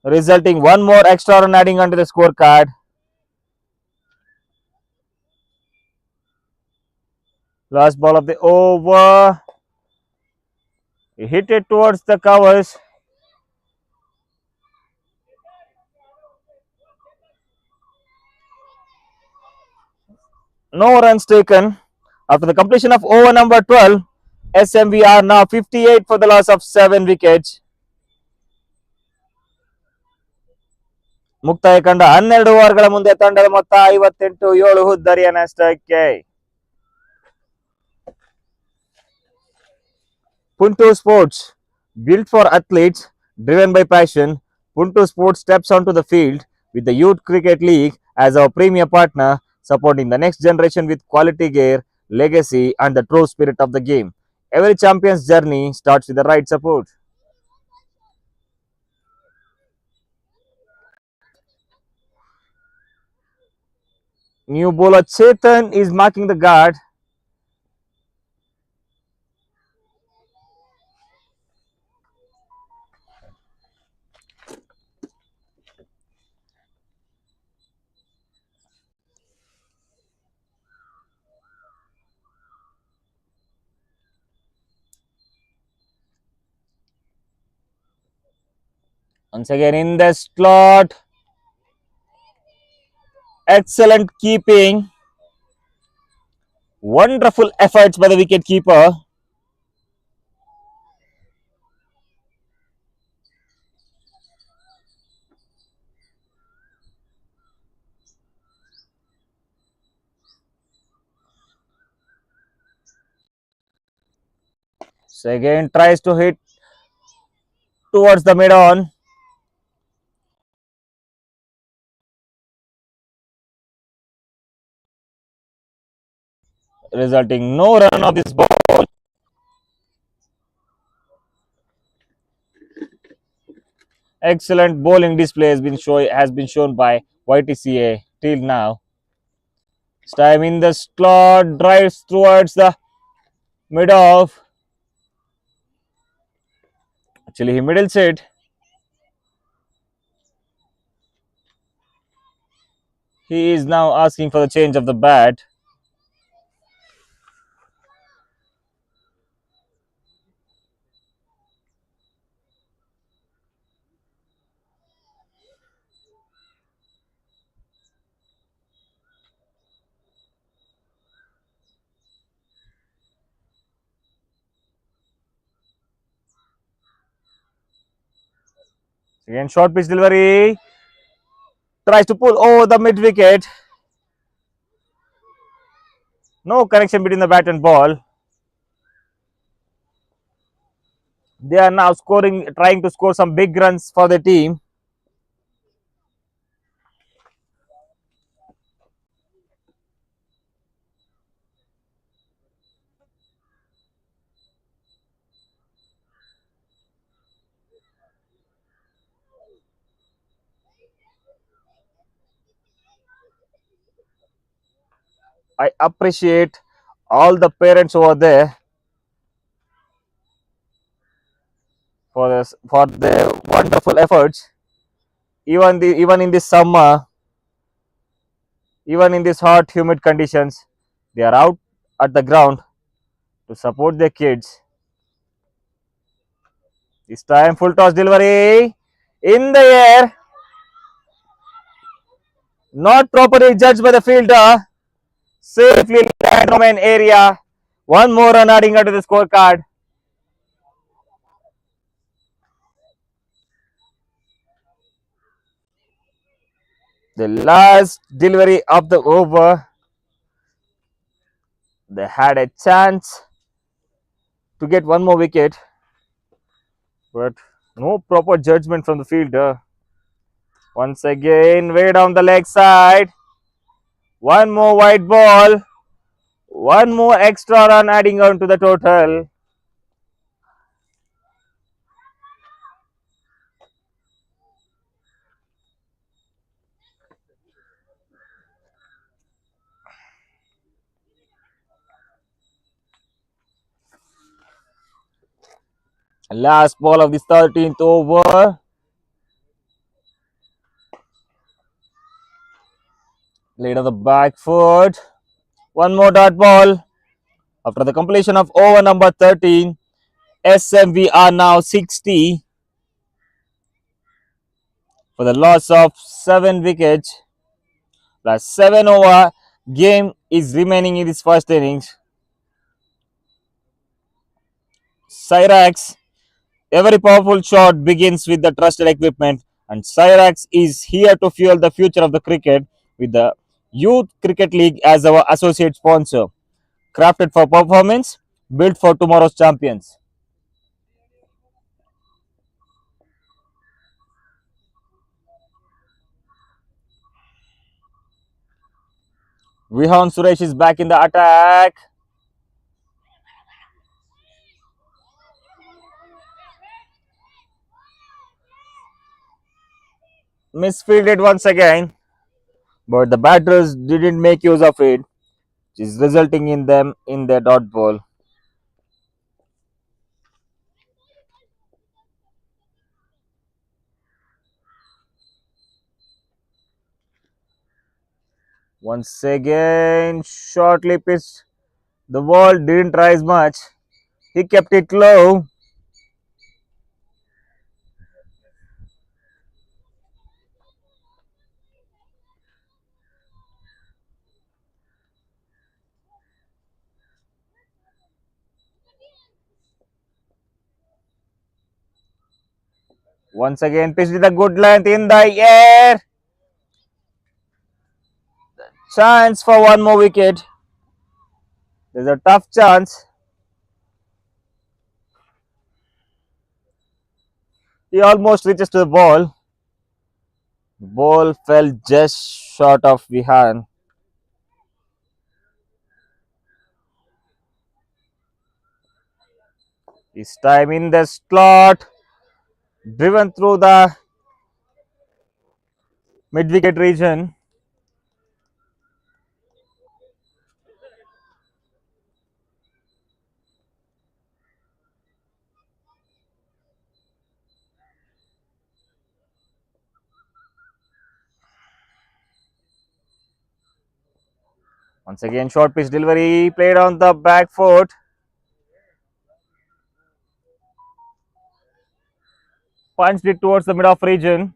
resulting one more extra run adding onto the scorecard. Last ball of the over. He hit it towards the covers. No runs taken. After the completion of over number 12, SMV are now 58 for the loss of 7 wickets. ಮುಕ್ತಾಯ ಕಂಡ 12 ಓವರ್ಗಳ ಮುಂದೆ ತಂಡದ ಮೊತ್ತ 58-7 ಹುದ್ದರಿಯ ನಷ್ಟಕ್ಕೆ. Punto Sports, built for athletes, driven by passion. Punto Sports steps onto the field with the Youth Cricket League as our premier partner, supporting the next generation with quality gear, legacy, and the true spirit of the game. Every champion's journey starts with the right support. New bowler Chetan is marking the guard. Once again in the slot. Excellent keeping. Wonderful efforts by the wicket keeper. So again tries to hit towards the mid on. Resulting no run of this ball. Excellent bowling display has been shown by YTCA till now. This time in the slot, drives towards the mid off. Actually, he middles it. He is now asking for the change of the bat. Again, short pitch delivery. Tries to pull over the mid wicket. No connection between the bat and ball. They are now trying to score some big runs for the team. I appreciate all the parents over there for their wonderful efforts. Even in this summer, even in these hot, humid conditions, they are out at the ground to support their kids. This time, full toss delivery in the air, not properly judged by the fielder. Safely land from an area. One more run adding up to the scorecard. The last delivery of the over, they had a chance to get one more wicket, but no proper judgment from the fielder. Once again, way down the leg side. One more white ball. One more extra run adding on to the total. Last ball of this 13th over. Laid on the back foot. One more dot ball. After the completion of over number 13, SMV are now 60 for the loss of 7 wickets. The 7 over game is remaining in this first innings. Cyrax, every powerful shot begins with the trusted equipment, and Cyrax is here to fuel the future of the cricket with the Youth Cricket League as our associate sponsor. Crafted for performance, built for tomorrow's champions. Vihan Suresh is back in the attack. Misfielded once again, but the batters didn't make use of it, which is resulting in them in their dot ball. Once again, shortly pitched. The ball didn't rise much. He kept it low. Once again, pitched with a good length in the air. Chance for one more wicket. There's a tough chance. He almost reaches to the ball. The ball fell just short of Vihan. This time in the slot, driven through the mid wicket region. Once again, short pitch delivery played on the back foot. Punched it towards the mid off region.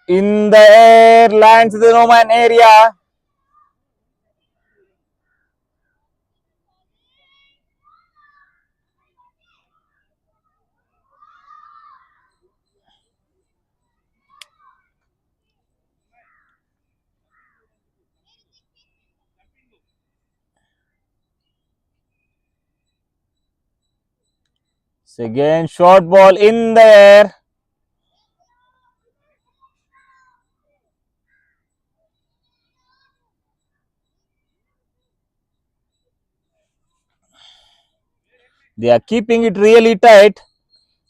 In the air, lands the no man area. Again, short ball in the air. They are keeping it really tight.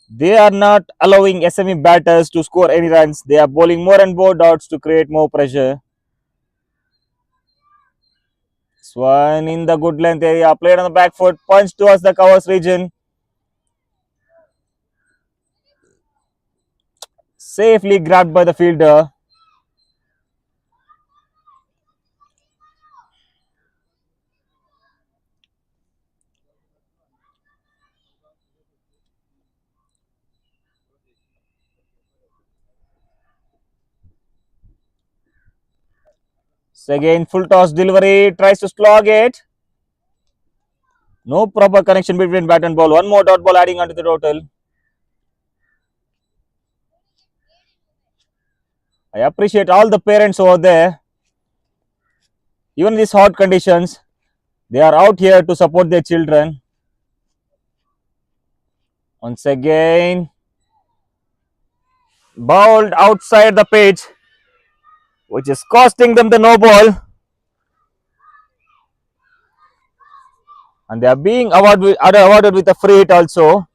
They are not allowing SME batters to score any runs. They are bowling more and more dots to create more pressure. Swan in the good length area, played on the back foot, punch towards the covers region. Safely grabbed by the fielder. Again, full toss delivery, tries to slog it. No proper connection between bat and ball. One more dot ball adding onto the total. I appreciate all the parents over there. Even in these hot conditions, they are out here to support their children. Once again, bowled outside the pitch, which is costing them the no ball. And they are being awarded with a free hit also.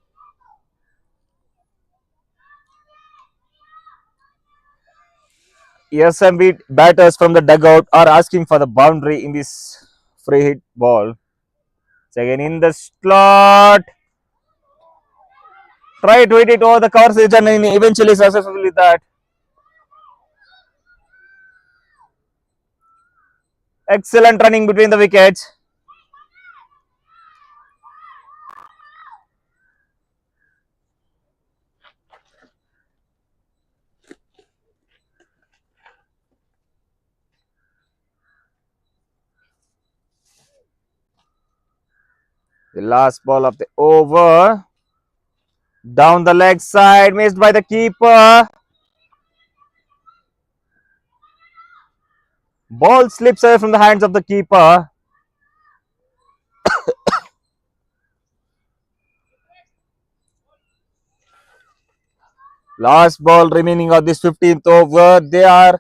SMV batters from the dugout are asking for the boundary in this free hit ball. So again in the slot, try to hit it over the cover region and eventually successfully that. Excellent running between the wickets. The last ball of the over. Down the leg side, missed by the keeper. Ball slips away from the hands of the keeper. Last ball remaining of this 15th over. They are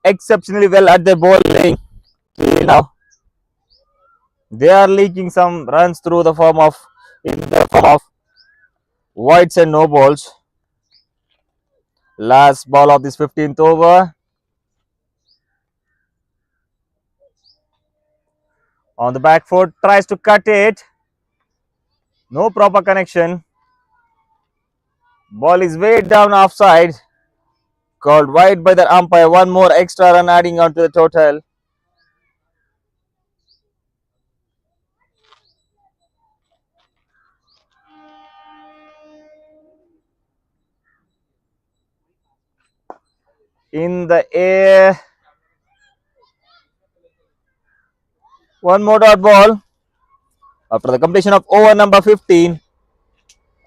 exceptionally well at their bowling. Now they are leaking some runs through the form of wides and no balls. Last ball of this 15th over. On the back foot, tries to cut it. No proper connection. Ball is way down offside. Called wide by the umpire. One more extra run adding on to the total. In the air. One more dot ball. After the completion of over number 15,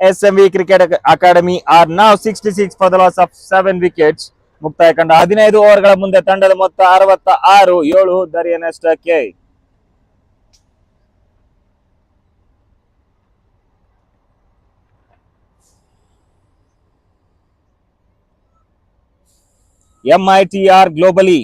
SMV Cricket Academy are now 66 for the loss of 7 wickets. ಮುಕ್ತಾಯ ಕಂಡ 15 ಓವರ್ಗಳ ಮುಂದೆ ತಂಡದ ಮೊತ್ತ 66-7 ದರಿಯನಷ್ಟಕ್ಕೆ. MITR globally.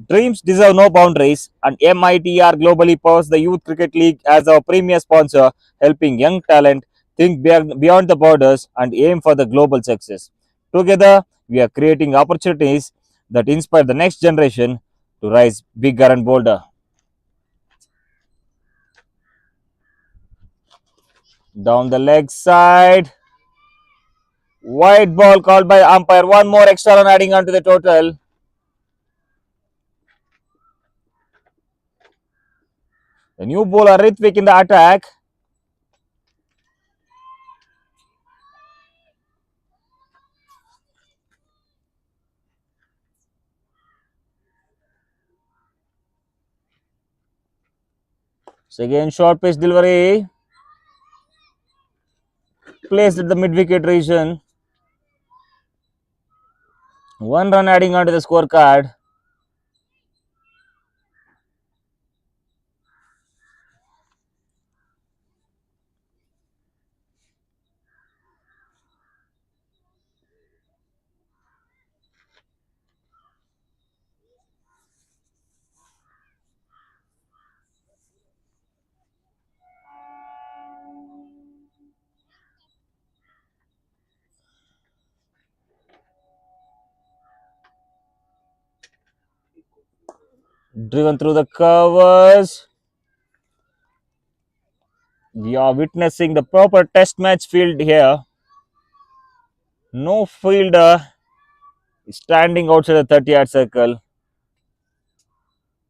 Dreams deserve no boundaries, and MITR globally powers the Youth Cricket League as our premier sponsor, helping young talent think beyond the borders and aim for the global success. Together, we are creating opportunities that inspire the next generation to rise bigger and bolder. Down the leg side. Wide ball called by the umpire. One more extra run adding on to the total. The new bowler Ritvik in the attack. So again, short pitch delivery placed at the mid wicket region. 1 run adding onto the scorecard. Driven through the covers. We are witnessing the proper test match field here. No fielder standing outside the 30-yard circle.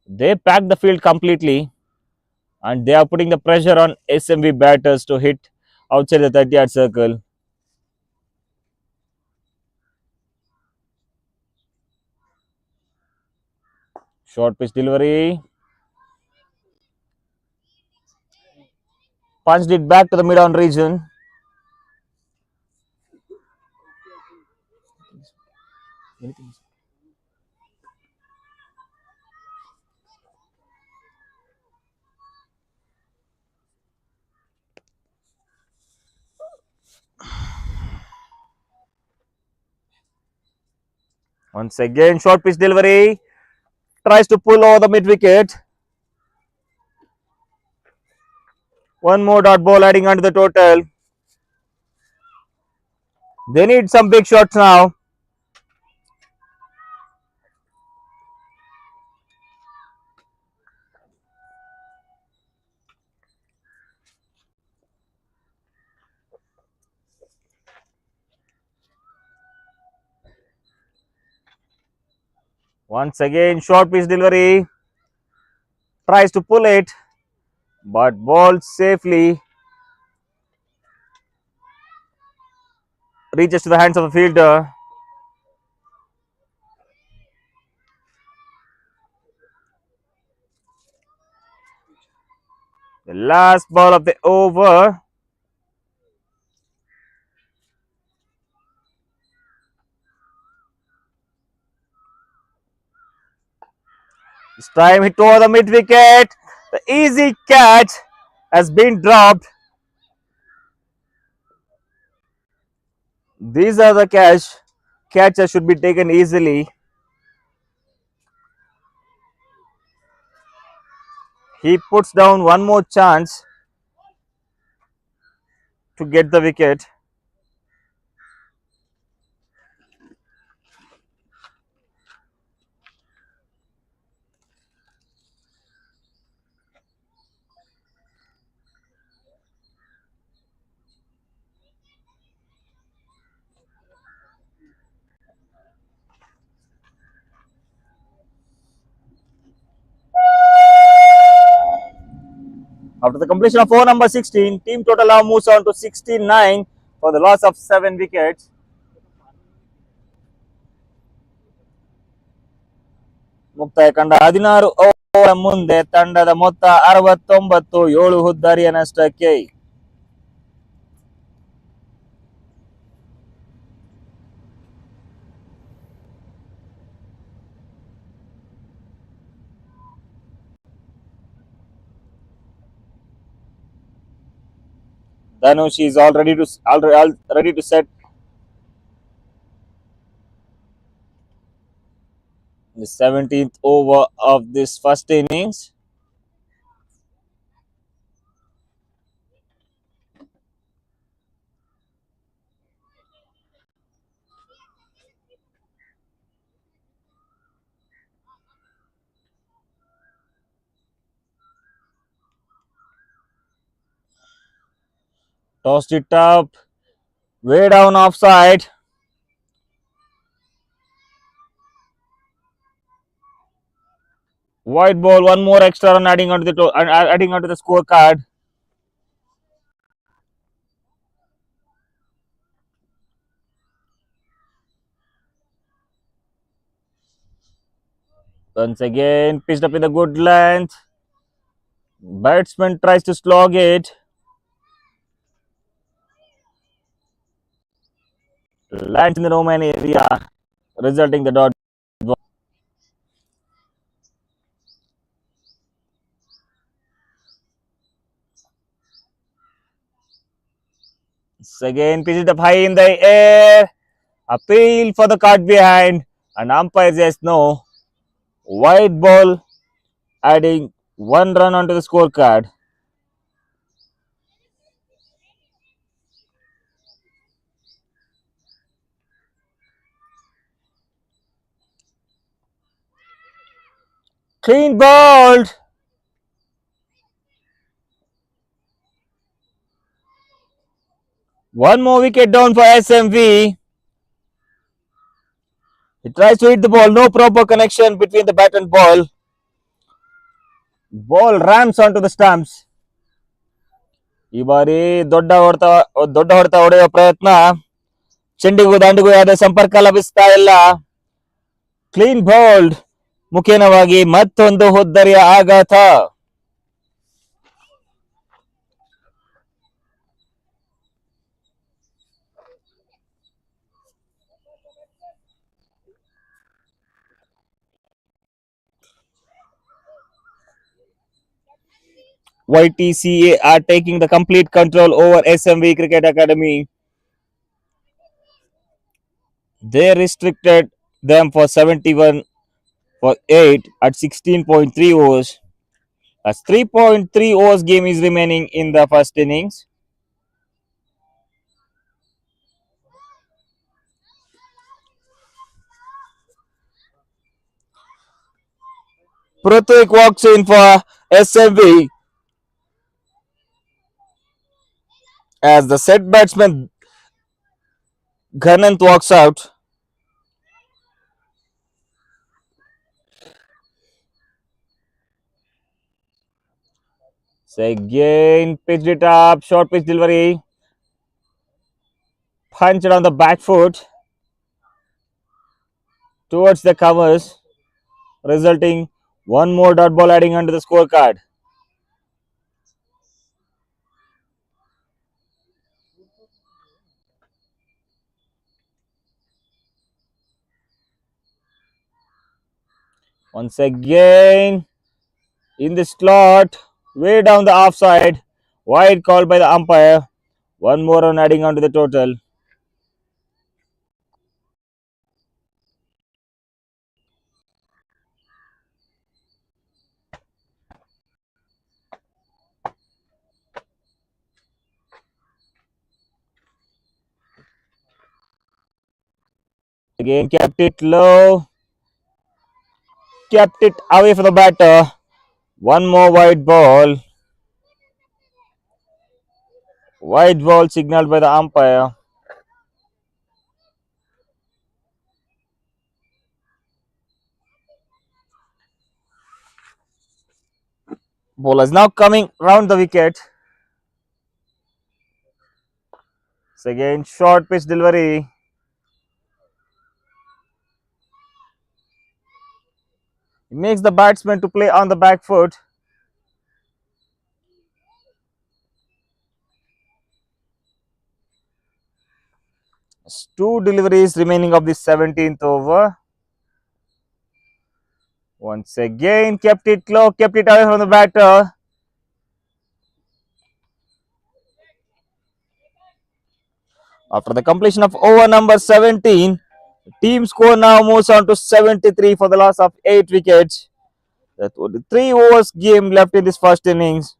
They pack the field completely and they are putting the pressure on SMV batters to hit outside the 30-yard circle. Short pitch delivery. Punched it back to the mid-on region. Once again, short pitch delivery. Tries to pull over the mid wicket. One more dot ball adding onto the total. They need some big shots now. Once again, short pitch delivery. Tries to pull it, but ball safely reaches to the hands of the fielder. The last ball of the over. This time hit over the mid wicket. The easy catch has been dropped. These are the catches should be taken easily. He puts down one more chance to get the wicket. After the completion of over number 16, team total now moves on to 69 for the loss of 7 wickets. ಮುಕ್ತಾಯ ಕಂಡ 16 over ಮುಂದೆ ತಂಡದ ಮೊತ್ತ 69, 7 ಹುದ್ದರಿಯ ನಷ್ಟಕ್ಕೆ. Dhanush is all ready to set the 17th over of this first innings. Tossed it up, way down offside. White ball, one more extra run adding onto the scorecard. Once again, pitched up with a good length. Batsman tries to slog it. Lands in the no man area, resulting the dot ball. Again, pitches up high in the air. Appeal for the card behind. And umpire says no. White ball, adding 1 run onto the scorecard. Clean bowled. One more wicket down for SMV. He tries to hit the ball. No proper connection between the bat and ball. Ball rams onto the stumps. ಈ ಬಾರಿ ದೊಡ್ಡ ಹೊಡೆತ ಹೊಡೆಯುವ ಪ್ರಯತ್ನ ಚೆಂಡಿಗೂ ದಾಂಡಿಗೂ ಯಾವುದೇ ಸಂಪರ್ಕ ಲಭಿಸ್ತಾ ಇಲ್ಲ. Clean bowled ಮುಖೇನವಾಗಿ ಮತ್ತೊಂದು ಹುದ್ದರಿಯ ಆಘಾತ. YTCA are taking the complete control over SMV Cricket Academy. They restricted them for 71 for 8 at 16.3 overs. As 3.3 overs game is remaining in the first innings. Pratik walks in for SMV as the set batsman Ghanant walks out. So again, pitched it up, short pitch delivery, punched on the back foot towards the covers, resulting one more dot ball adding onto the scorecard. Once again, in the slot, way down the offside, wide called by the umpire. One more run adding onto the total. Again, kept it low, kept it away from the batter. One more wide ball. Wide ball signaled by the umpire. Ball is now coming round the wicket. So again, short pitch delivery. It makes the batsman to play on the back foot. Two deliveries remaining of the 17th over. Once again, kept it low, kept it away from the batter. After the completion of over number 17, team score now moves on to 73 for the loss of 8 wickets. That was the 3 overs game left in this first innings.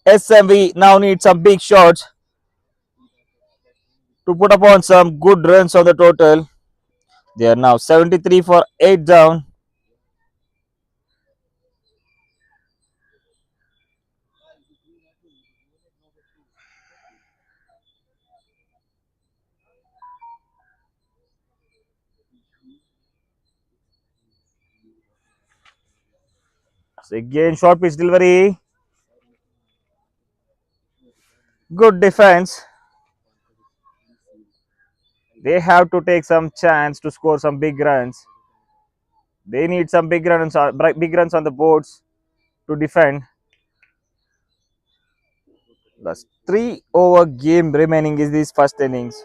SMV now needs some big shots to put upon some good runs on the total. They are now 73 for 8 down. So again, short pitch delivery. Good defense. They have to take some chance to score some big runs. They need some big runs on the boards to defend. Last 3 over game remaining is these first innings.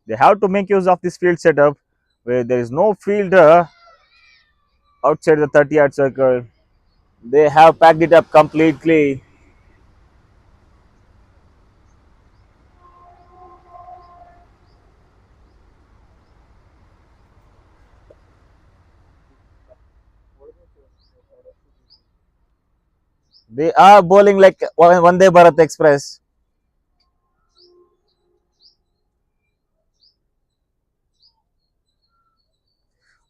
They have to make use of this field setup where there is no fielder outside the 30-yard circle. They have packed it up completely. They are bowling like Vande Bharat Express.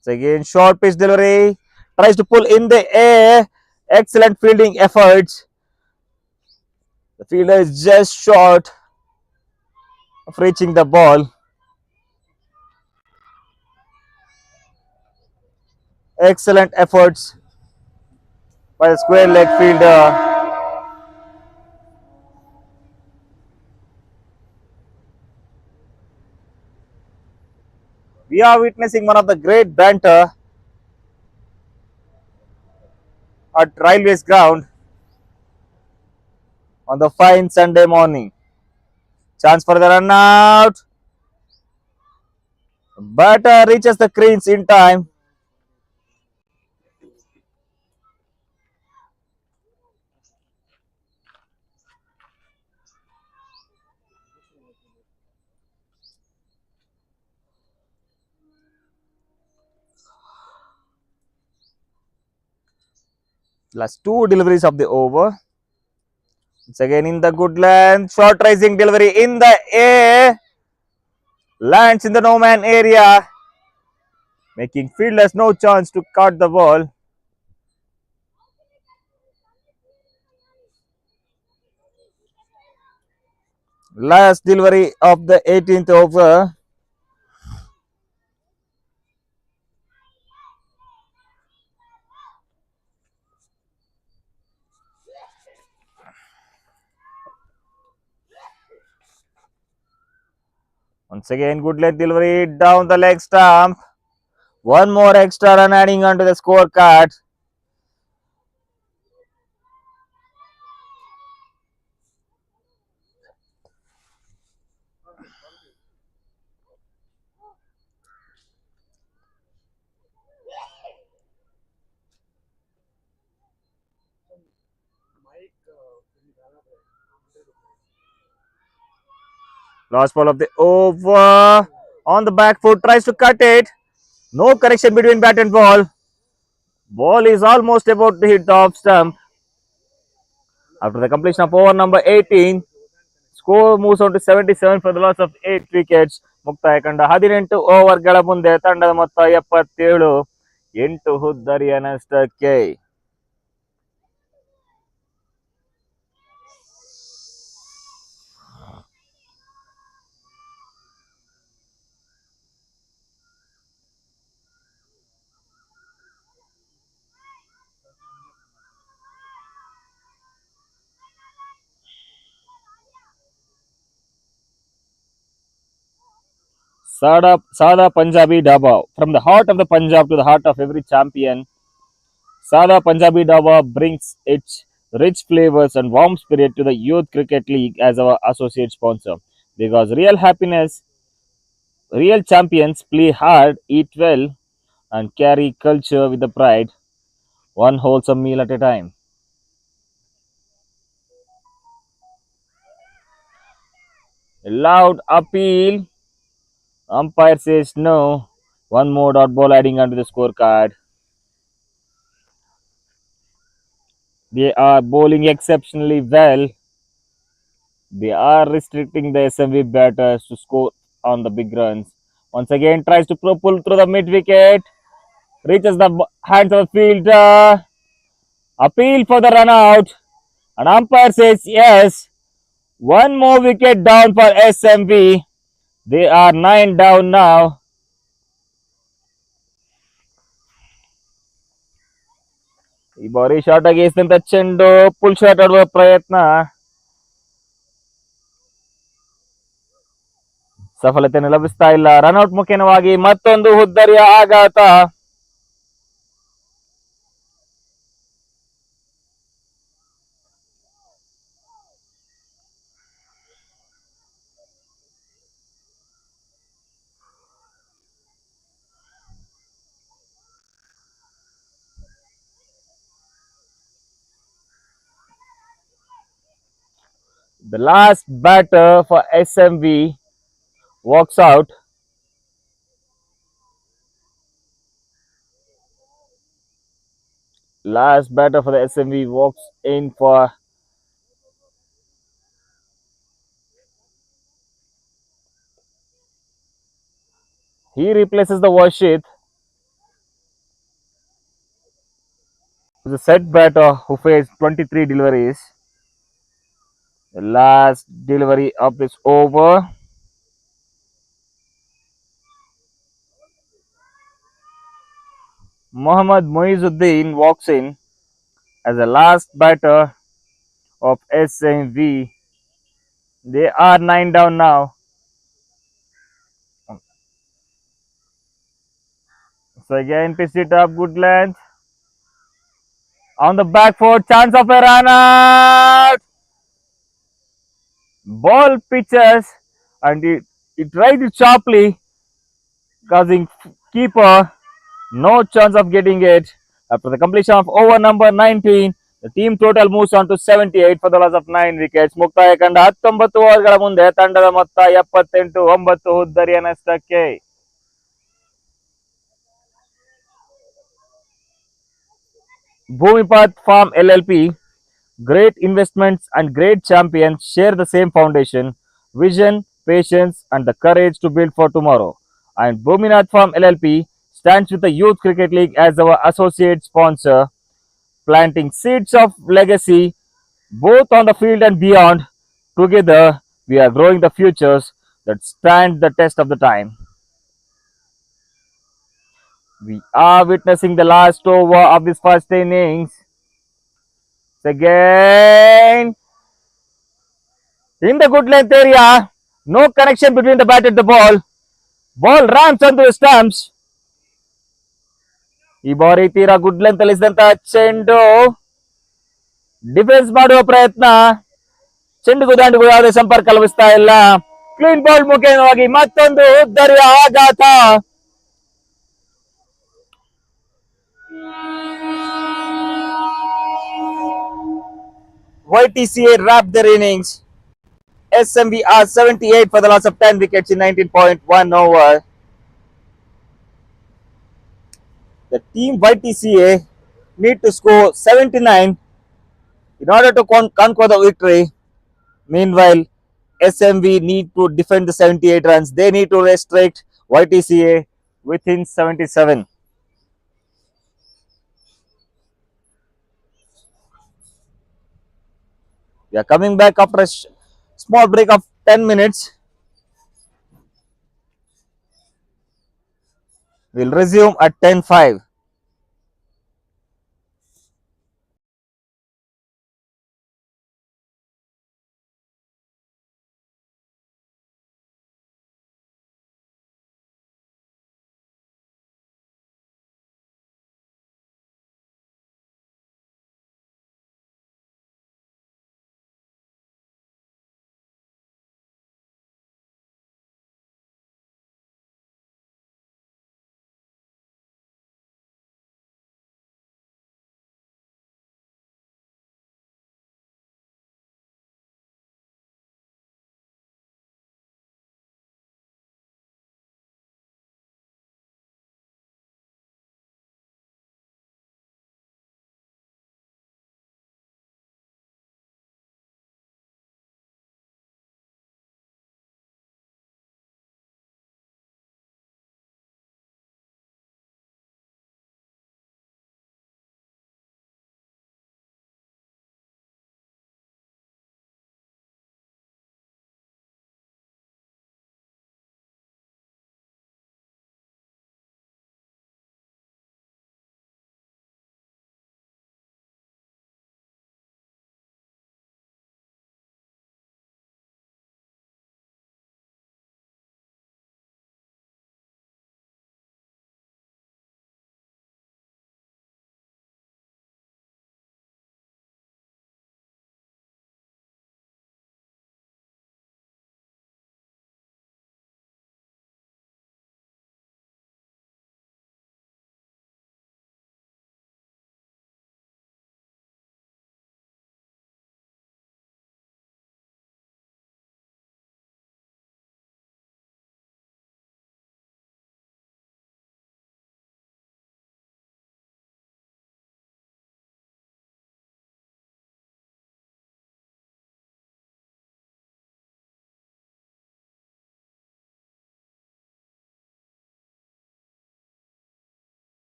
So again, short pitch delivery. Tries to pull in the air. Excellent fielding efforts. The fielder is just short of reaching the ball. Excellent efforts by the square leg fielder. We are witnessing one of the great banter at Railways ground on the fine Sunday morning. Chance for the run out. But reaches the crease in time. Last two deliveries of the over. It's again in the good length. Short rising delivery in the air. Lands in the no man area. Making fielders no chance to cut the ball. Last delivery of the 18th over. Once again, good length delivery down the leg stump. One more extra run adding onto the scorecard. Last ball of the over. On the back foot, tries to cut it. No connection between bat and ball. Ball is almost about to hit the off stump. After the completion of over number 18, score moves on to 77 for the loss of 8 wickets. ಮುಕ್ತಾಯ ಕಂಡ 18 ಓವರ್ಗಳ ಮುಂದೆ ತಂಡದ ಮೊತ್ತ 77, 8 ಹುದ್ದರಿಯ ನಷ್ಟಕ್ಕೆ. Sada Punjabi Dhaba. From the heart of the Punjab to the heart of every champion, Sada Punjabi Dhaba brings its rich flavors and warm spirit to the Youth Cricket League as our associate sponsor. Because real champions play hard, eat well, and carry culture with the pride, one wholesome meal at a time. A loud appeal. Umpire says no. One more dot ball adding onto the scorecard. They are bowling exceptionally well. They are restricting the SMV batters to score on the big runs. Once again, tries to pull through the mid wicket. Reaches the hands of the fielder. Appeal for the run out. And umpire says yes. One more wicket down for SMV. They are 9 down now. ಈ ಬಾರಿ short ಆಗಿ ಎಸೆದಂತ ಚೆಂಡು full shot ಆಡುವ ಪ್ರಯತ್ನ. ಸಫಲತೆಯನ್ನು ಲಭಿಸ್ತಾ ಇಲ್ಲ. Run out ಮುಖೇನವಾಗಿ ಮತ್ತೊಂದು ಹುದ್ದರಿಯ ಆಘಾತ. The last batter for SMV walks out. Last batter for the SMV walks in for he replaces the Washit. The set batter who faced 23 deliveries. The last delivery of this over. Mohammad Moizuddin walks in as the last batter of SMV. They are 9 down now. So again, pitch it up, good length. On the back foot, chance of a run out. Ball pitches and it right it sharply, causing keeper no chance of getting it. After the completion of over number 19, the team total moves on to 78 for the loss of 9 wickets. ಮುಕ್ತಾಯ ಕಂಡ 19 ಓವರ್ಗಳ ಮುಂದೆ ತಂಡದ ಮೊತ್ತ 78-9 ಹುದ್ದರಿಯ ನಷ್ಟಕ್ಕೆ. Bhumipat Farm LLP, great investments and great champions share the same foundation, vision, patience, and the courage to build for tomorrow. And Bhuminath Farm LLP stands with the Youth Cricket League as our associate sponsor, planting seeds of legacy both on the field and beyond. Together, we are growing the futures that stand the test of the time. We are witnessing the last over of this first innings. Again, in the good length area, no connection between the bat and the ball. Ball rams onto the stumps. ಈ ಬಾರಿ ತೀರಾ good length ಅಲ್ಲಿಸಿದಂತಹ ಚೆಂಡು defence ಮಾಡುವ ಪ್ರಯತ್ನ, ಚೆಂಡುಗೂ ದಾಂಡಿಗೂ ಯಾವುದೇ ಸಂಪರ್ಕ ಲಭಿಸ್ತಾ ಇಲ್ಲ. Clean bowl ಮುಖೇನವಾಗಿ ಮತ್ತೊಂದು ಉದ್ದರಿಯ ಆಘಾತ. YTCA wrapped their innings. SMV are 78 for the loss of 10 wickets in 19.1 over. The team YTCA need to score 79 in order to conquer the victory. Meanwhile, SMV need to defend the 78 runs. They need to restrict YTCA within 77. We are coming back after a small break of 10 minutes. We'll resume at 10:05.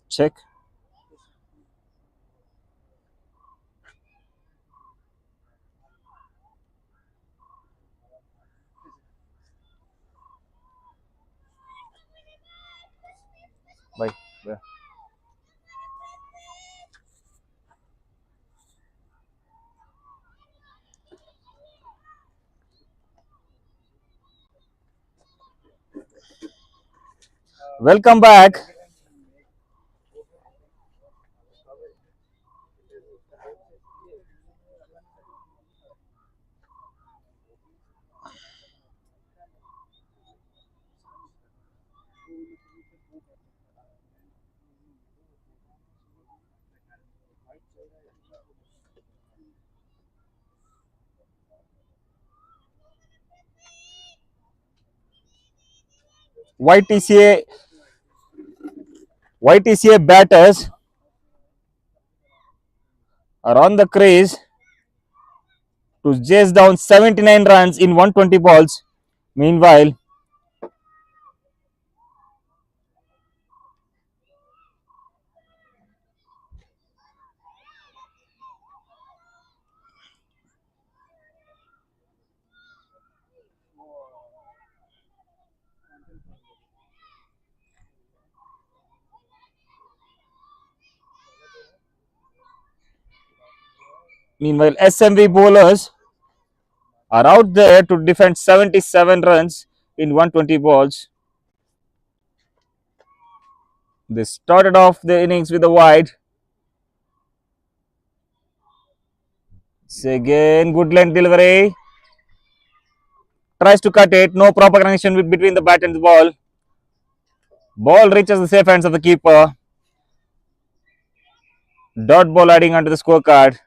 Check. Bye. Bye. Welcome back. YTCA YTCA batters are on the crease to chase down 79 runs in 120 balls. Meanwhile, SMV bowlers are out there to defend 77 runs in 120 balls. They started off the innings with a wide. It's again good length delivery. Tries to cut it. No proper connection between the bat and the ball. Ball reaches the safe hands of the keeper. Dot ball adding onto the scorecard.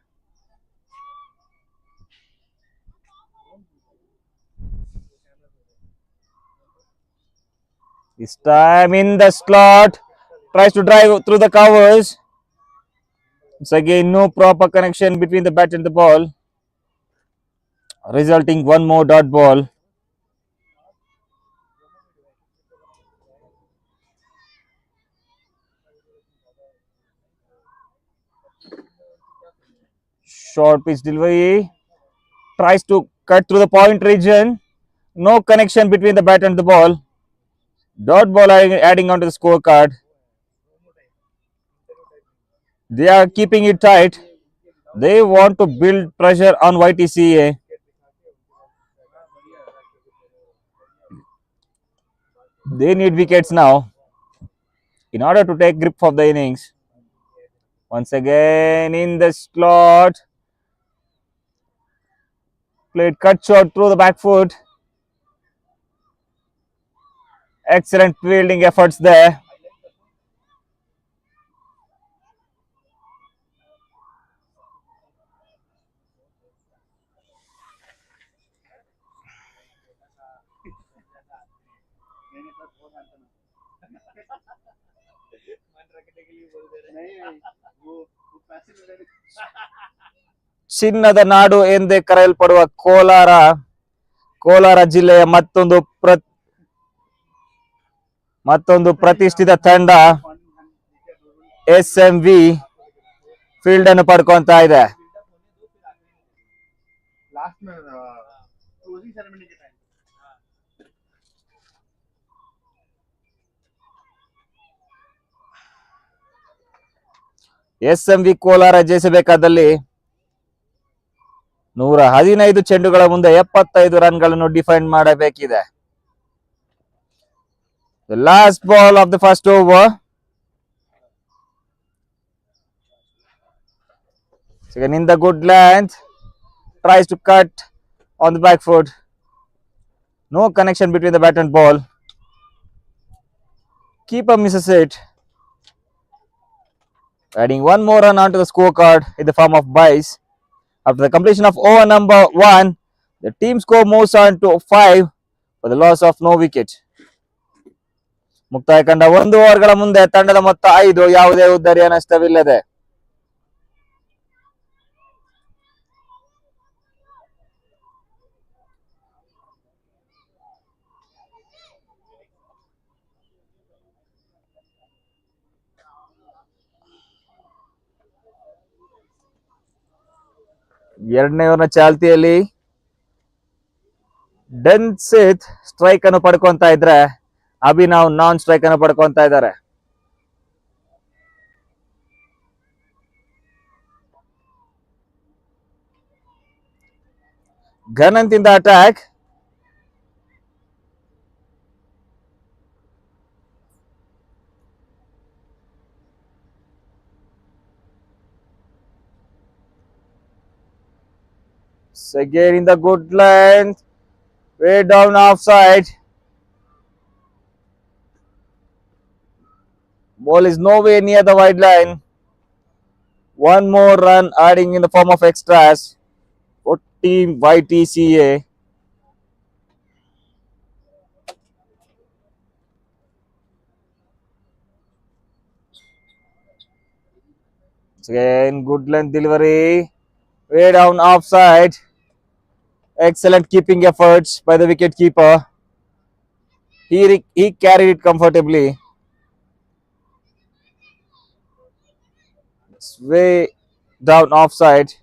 This time in the slot. Tries to drive through the covers. It's again no proper connection between the bat and the ball. Resulting one more dot ball. Short pitch delivery. Tries to cut through the point region. No connection between the bat and the ball. Dot ball adding onto the scorecard. They are keeping it tight. They want to build pressure on YTCA. They need wickets now in order to take grip of the innings. Once again in the slot. Played cut shot through the back foot. Excellent fielding efforts there. ಚಿನ್ನದ ನಾಡು ಎಂದೇ ಕರೆಯಲ್ಪಡುವ ಕೋಲಾರ ಜಿಲ್ಲೆಯ ಮತ್ತೊಂದು ಪ್ರತಿಷ್ಠಿತ ತಂಡ SMV field ಅನ್ನು ಪಡ್ಕೊಂತಾ ಇದೆ. SMV Kolar ಜಯಿಸಬೇಕಾದಲ್ಲಿ 115 ಚೆಂಡುಗಳ ಮುಂದೆ 75 ರನ್ಗಳನ್ನು ಡಿಫೆಂಡ್ ಮಾಡಬೇಕಿದೆ. The last ball of the first over. Again in the good length. Tries to cut on the back foot. No connection between the bat and ball. Keeper misses it. Adding one more run onto the scorecard in the form of byes. After the completion of over number 1, the team score moves on to 5 for the loss of no wicket. ಮುಕ್ತಾಯ ಕಂಡ 1 ಓವರ್ಗಳ ಮುಂದೆ ತಂಡದ ಮೊತ್ತ 5, ಯಾವುದೇ ಉದ್ದರಿಯ ನಷ್ಟವಿಲ್ಲದೆ. ಎರಡನೇ ಓವರ್ನ ಚಾಲ್ತಿಯಲ್ಲಿ ಡೆನ್ಸಿತ್ strike ಅನ್ನು ಪಡ್ಕೊಂತ ಇದ್ರೆ ಅಭಿನವ್ ನಾನ್ ಸ್ಟ್ರೈಕ್ ಅನ್ನು ಪಡ್ಕೊಂತ ಇದ್ದಾರೆ. ಘನಂತ್ ಇಂದ attack. Again in the good length, way down offside. Ball is nowhere near the wide line. One more run adding in the form of extras for team YTCA. Again good length delivery, way down offside. Excellent keeping efforts by the wicket keeper. He carried it comfortably. It's way down offside.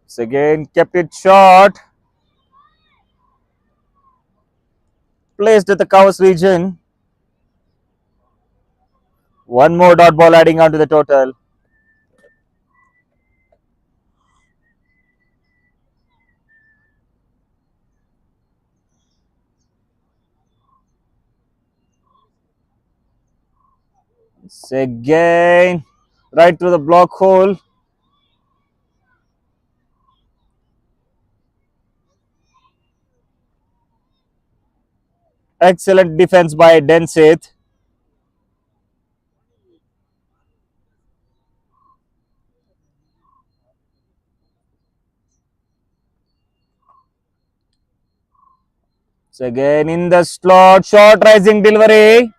It's again kept it short. Placed at the covers region. One more dot ball adding on to the total. It's again right through the block hole. Excellent defense by Densith. It's again in the slot. Short rising delivery.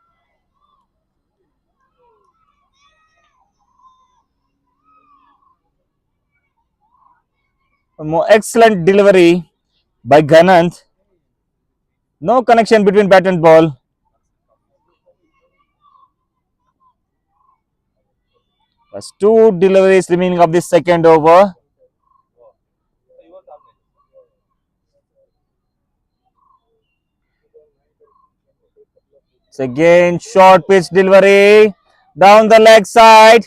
One more excellent delivery by Gananth. No connection between bat and ball. There's two deliveries remaining of this second over. It's again short pitch delivery down the leg side.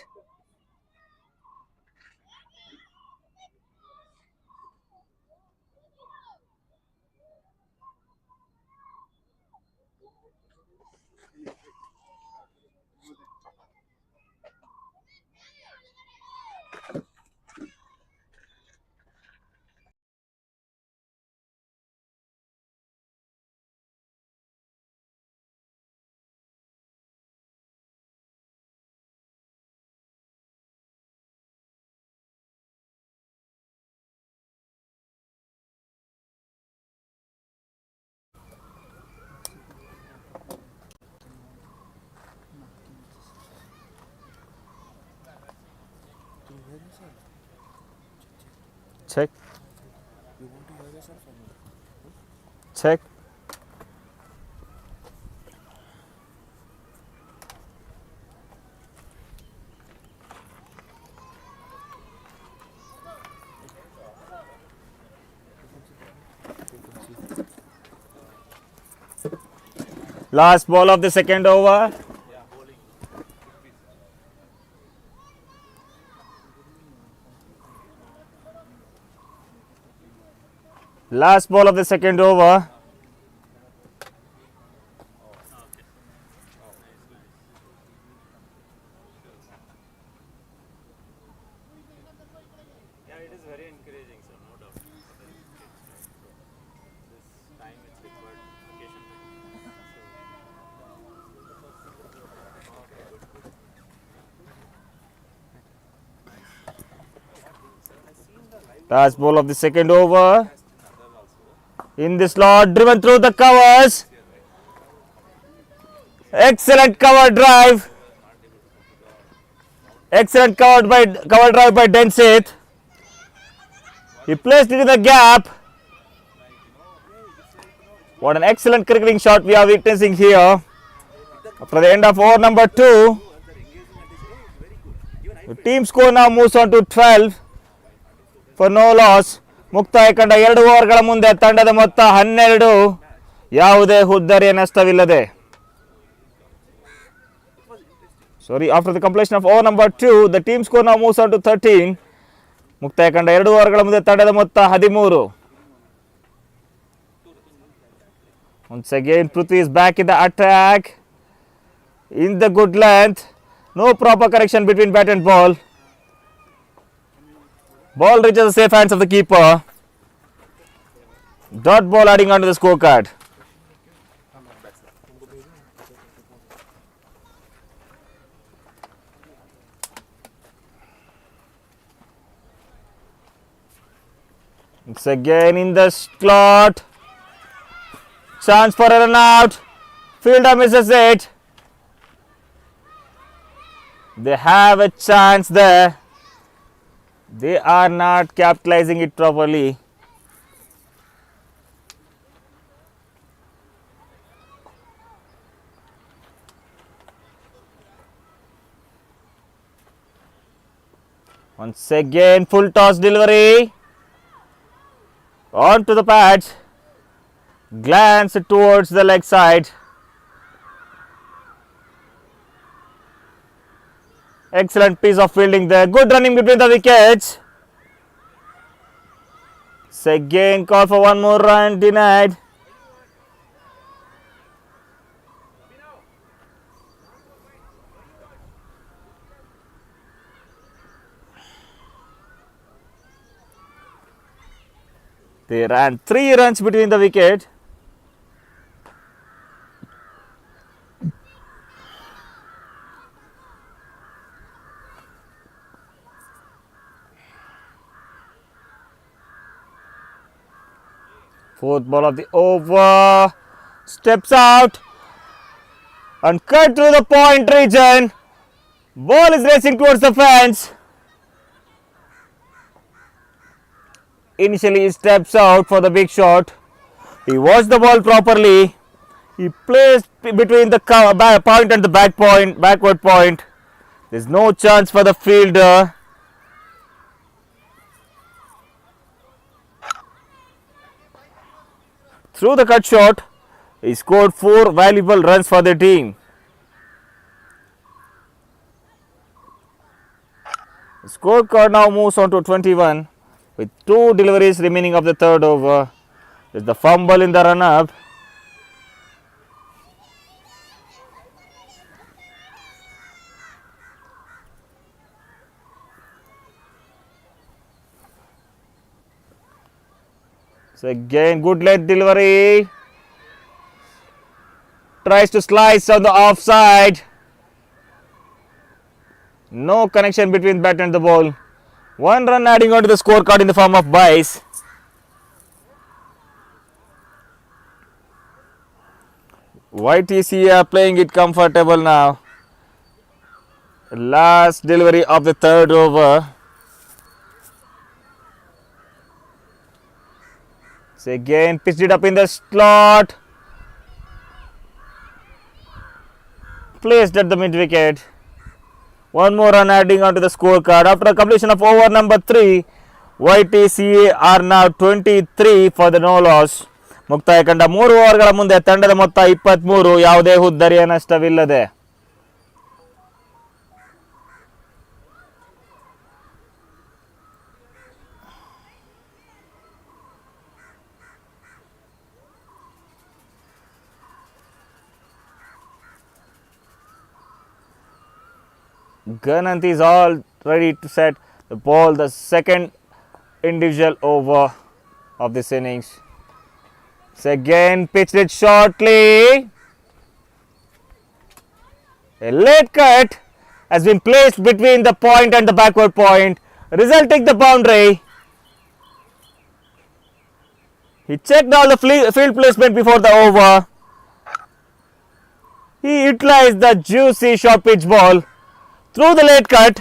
Check. Check. Last ball of the second over. Last ball of the second over. Yeah, it is very encouraging, sir, no doubt. This time it's required occasionally. Last ball of the second over. In the slot, driven through the covers. Excellent cover drive. Excellent cover drive by Densith. He placed it in the gap. What an excellent cricketing shot we are witnessing here. After the end of over number 2, the team score now moves on to 12 for no loss. ಮುಕ್ತಾಯ ಕಂಡ 2 ಓವರ್ಗಳ ಮುಂದೆ ತಂಡದ ಮೊತ್ತ 12. ಯಾವುದೇ ಹುದ್ದರಿಯ ನಷ್ಟವಿಲ್ಲದೆ. After the completion of over number 2, the team score now moves on to 13. ಮುಕ್ತಾಯ ಕಂಡ 2 ಓವರ್ಗಳ ಮುಂದೆ ತಂಡದ ಮೊತ್ತ 13. Once again, Prithvi is back in the attack. In the good length. No proper correction between bat and ball. Ball reaches the safe hands of the keeper. Dot ball adding onto the scorecard. It's again in the slot. Chance for a run out. Fielder misses it. They have a chance there. They are not capitalizing it properly. Once again, full toss delivery. On to the pads. Glance towards the leg side. Excellent piece of fielding there. Good running between the wickets. Again call for one more run, denied. They ran 3 runs between the wicket. Fourth ball of the over. Steps out and cut through the point region. Ball is racing towards the fence. Initially he steps out for the big shot. He watched the ball properly. He placed between the point and the backward point. There is no chance for the fielder. Through the cut shot, he scored 4 valuable runs for the team. The scorecard now moves on to 21 with 2 deliveries remaining of the third over. There's the fumble in the run-up. So again, good late delivery. Tries to slice on the offside. No connection between bat and the ball. 1 run adding on to the scorecard in the form of byes. YTCA are playing it comfortable now. Last delivery of the third over. So again, pitched it up in the slot. Placed at the mid wicket. 1 more run adding onto the scorecard. After the completion of over number 3, YTCA are now 23 for the no loss. ಮುಕ್ತಾಯ ಕಂಡ 3 ಓವರ್ಗಳ ಮುಂದೆ ತಂಡದ ಮೊತ್ತ 23. ಯಾವುದೇ ಹುದ್ದರಿಯ ನಷ್ಟವಿಲ್ಲದೆ. Ganant is all ready to set the ball, the second individual over of this innings. So again pitched it shortly. A late cut has been placed between the point and the backward point, resulting the boundary. He checked all the field placement before the over. He utilized the juicy short pitch ball. Through the late cut,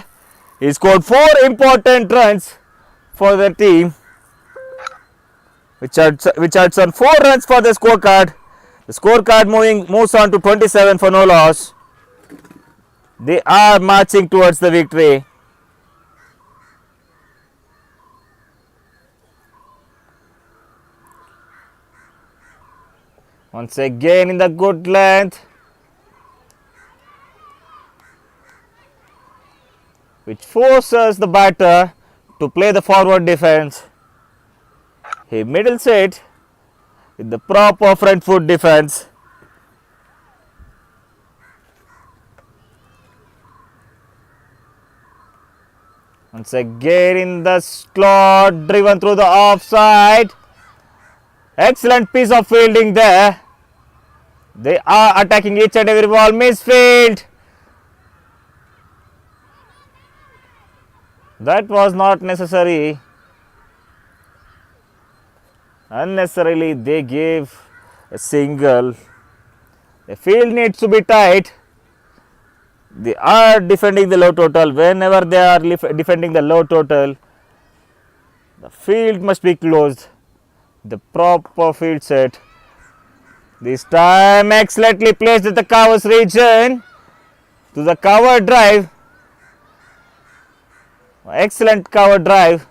he scored 4 important runs for the team. which adds on 4 runs for the scorecard. The scorecard moves on to 27 for no loss. They are marching towards the victory. Once again in the good length, which forces the batter to play the forward defense. He middles it with the proper front foot defense. Once again in the slot, driven through the offside. Excellent piece of fielding there. They are attacking each and every ball. Misfield. That was not necessary. Unnecessarily they gave a single. The field needs to be tight. They are defending the low total. Whenever they are defending the low total, the field must be closed. The proper field set. This time excellently placed at the covers region to the cover drive. Excellent cover drive.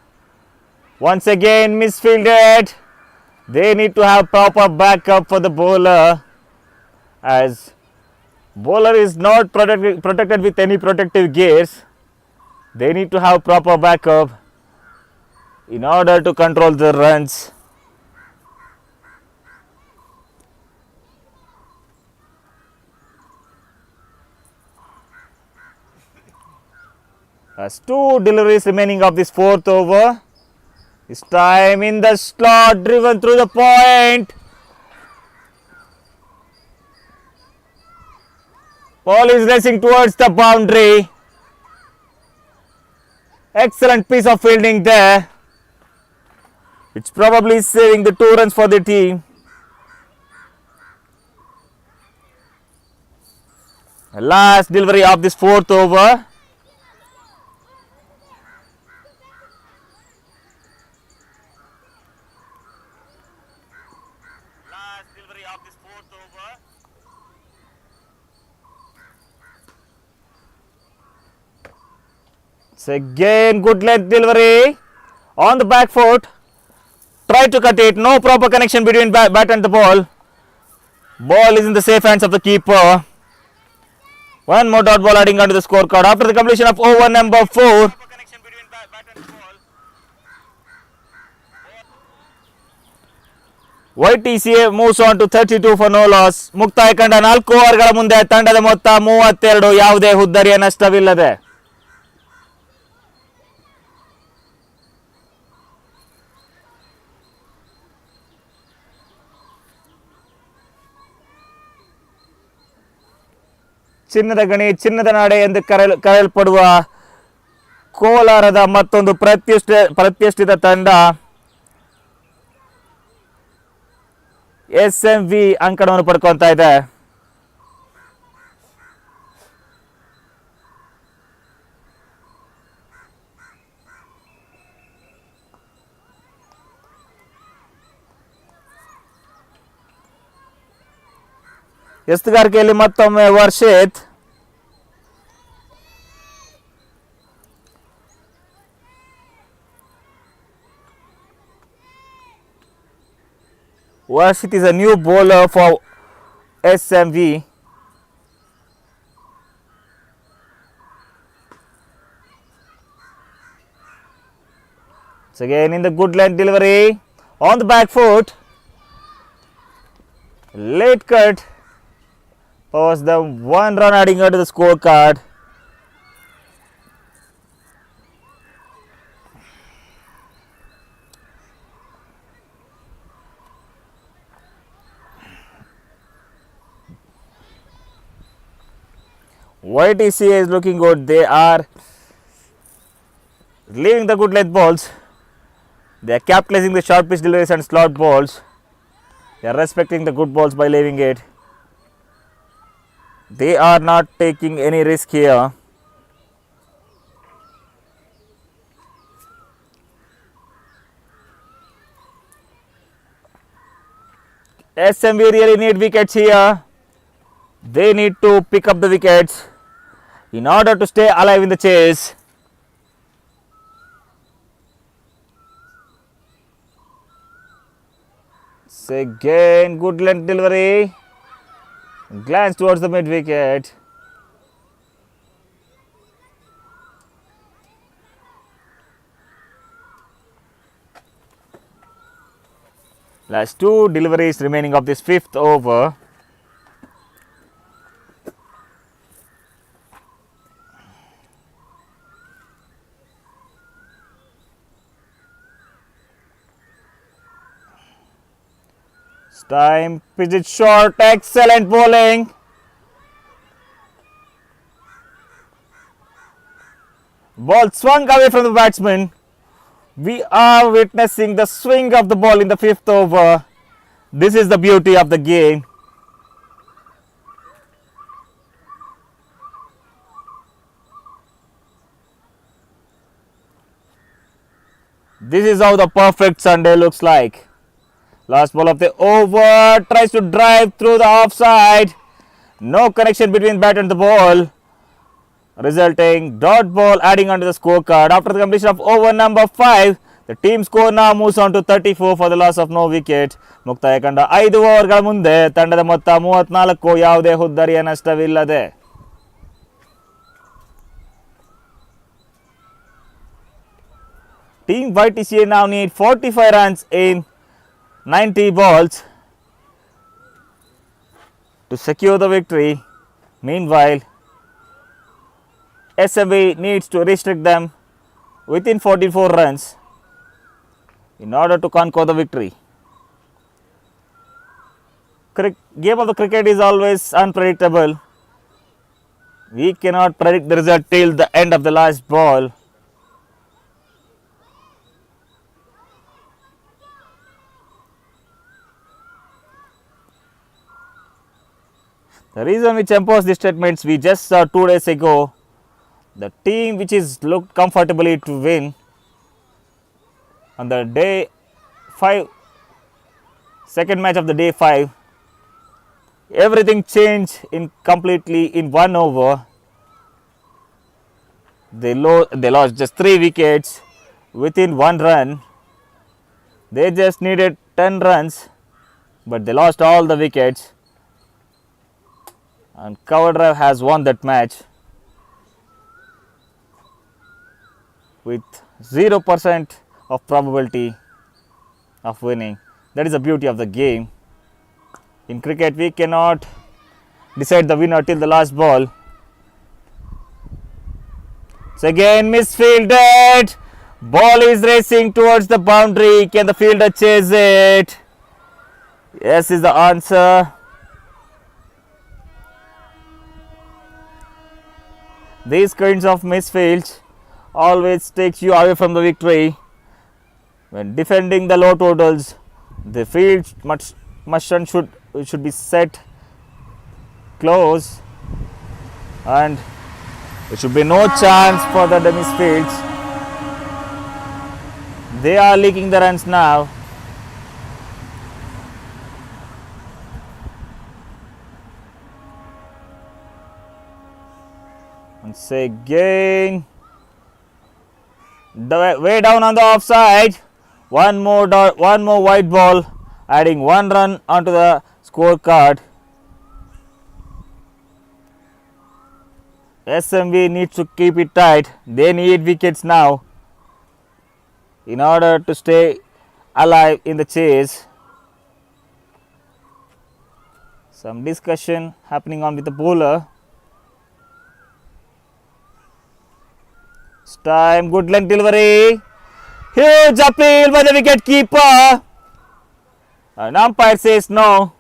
Once again misfielded. They need to have proper backup for the bowler, as bowler is not protected with any protective gears. They need to have proper backup in order to control the runs. As 2 deliveries remaining of this 4th over. This time in the slot, driven through the point. Ball is racing towards the boundary. Excellent piece of fielding there. It's probably saving the 2 runs for the team. The last delivery of this 4th over. Again good length delivery on the back foot. Try to cut it. No proper connection between bat and the ball. Ball is in the safe hands of the keeper. One more dot ball adding onto the scorecard after the completion of over number 4. YTCA moves on to 32 for no loss. ಮುಕ್ತಾಯ ಕಂಡ 4 ಓವರ್ಗಳ ಮುಂದೆ ತಂಡದ ಮೊತ್ತ 32. ಯಾವುದೇ ಹುದ್ದರಿಯ ನಷ್ಟವಿಲ್ಲದೆ. ಚಿನ್ನದ ಗಣಿ, ಚಿನ್ನದ ನಾಡೆ ಎಂದು ಕರೆಯಲ್ಪಡುವ ಕೋಲಾರದ ಮತ್ತೊಂದು ಪ್ರತಿಷ್ಠಿತ ತಂಡ SMV ಅಂಕಣವನ್ನು ಪಡ್ಕೊತಾ ಇದೆ. ಎಸ್ತುಗಾರಿಕೆಯಲ್ಲಿ ಮತ್ತೊಮ್ಮೆ Varshith. Varshit is a new bowler for SMV. So again in the good length delivery on the back foot. Late cut was the 1 run adding onto the scorecard. YTCA is looking good. They are leaving the good length balls. They are capitalizing the short pitch deliveries and slot balls. They are respecting the good balls by leaving it. They are not taking any risk here. SMV really need wickets here. They need to pick up the wickets in order to stay alive in the chase. Again, good length delivery. Glance towards the mid wicket. Last two deliveries remaining of this fifth over. Time, pitch it short, excellent bowling. Ball swung away from the batsman. We are witnessing the swing of the ball in the fifth over. This is the beauty of the game. This is how the perfect Sunday looks like. Last ball of the over, tries to drive through the offside. No connection between bat and the ball, resulting dot ball adding onto the scorecard. After the completion of over number 5, the team score now moves on to 34 for the loss of no wicket. ಮುಕ್ತಾಯ ಕಂಡ 5 ಓವರ್ಗಳ ಮುಂದೆ ತಂಡದ ಮೊತ್ತ 34, ಯಾವುದೇ ಹುದ್ದರಿಯ ನಷ್ಟವಿಲ್ಲದೆ. Team YTCA now need 45 runs in 90 balls to secure the victory. Meanwhile, SMV needs to restrict them within 44 runs in order to conquer the victory. Game of the cricket is always unpredictable. We cannot predict the result till the end of the last ball. The reason which imposed these statements we just saw 2 days ago, the team which is looked comfortably to win on the day 5, second match of the day 5, everything changed in completely in 1 over. They lost just 3 wickets within 1 run. They just needed 10 runs, but they lost all the wickets. And Cover Drive has won that match with 0% of probability of winning. That is the beauty of the game. In cricket, we cannot decide the winner till the last ball. So again, misfielded. Ball is racing towards the boundary. Can the fielder chase it? Yes is the answer. These kinds of misfields always takes you away from the victory. When defending the low totals, the field should be set close, and there should be no chance for the misfields. They are leaking the runs now. Once again, way down on the offside. One more white ball, adding 1 run onto the scorecard. SMV needs to keep it tight. They need wickets now in order to stay alive in the chase. Some discussion happening on with the bowler. Time, good length delivery. Huge appeal by the wicket keeper. An umpire says no.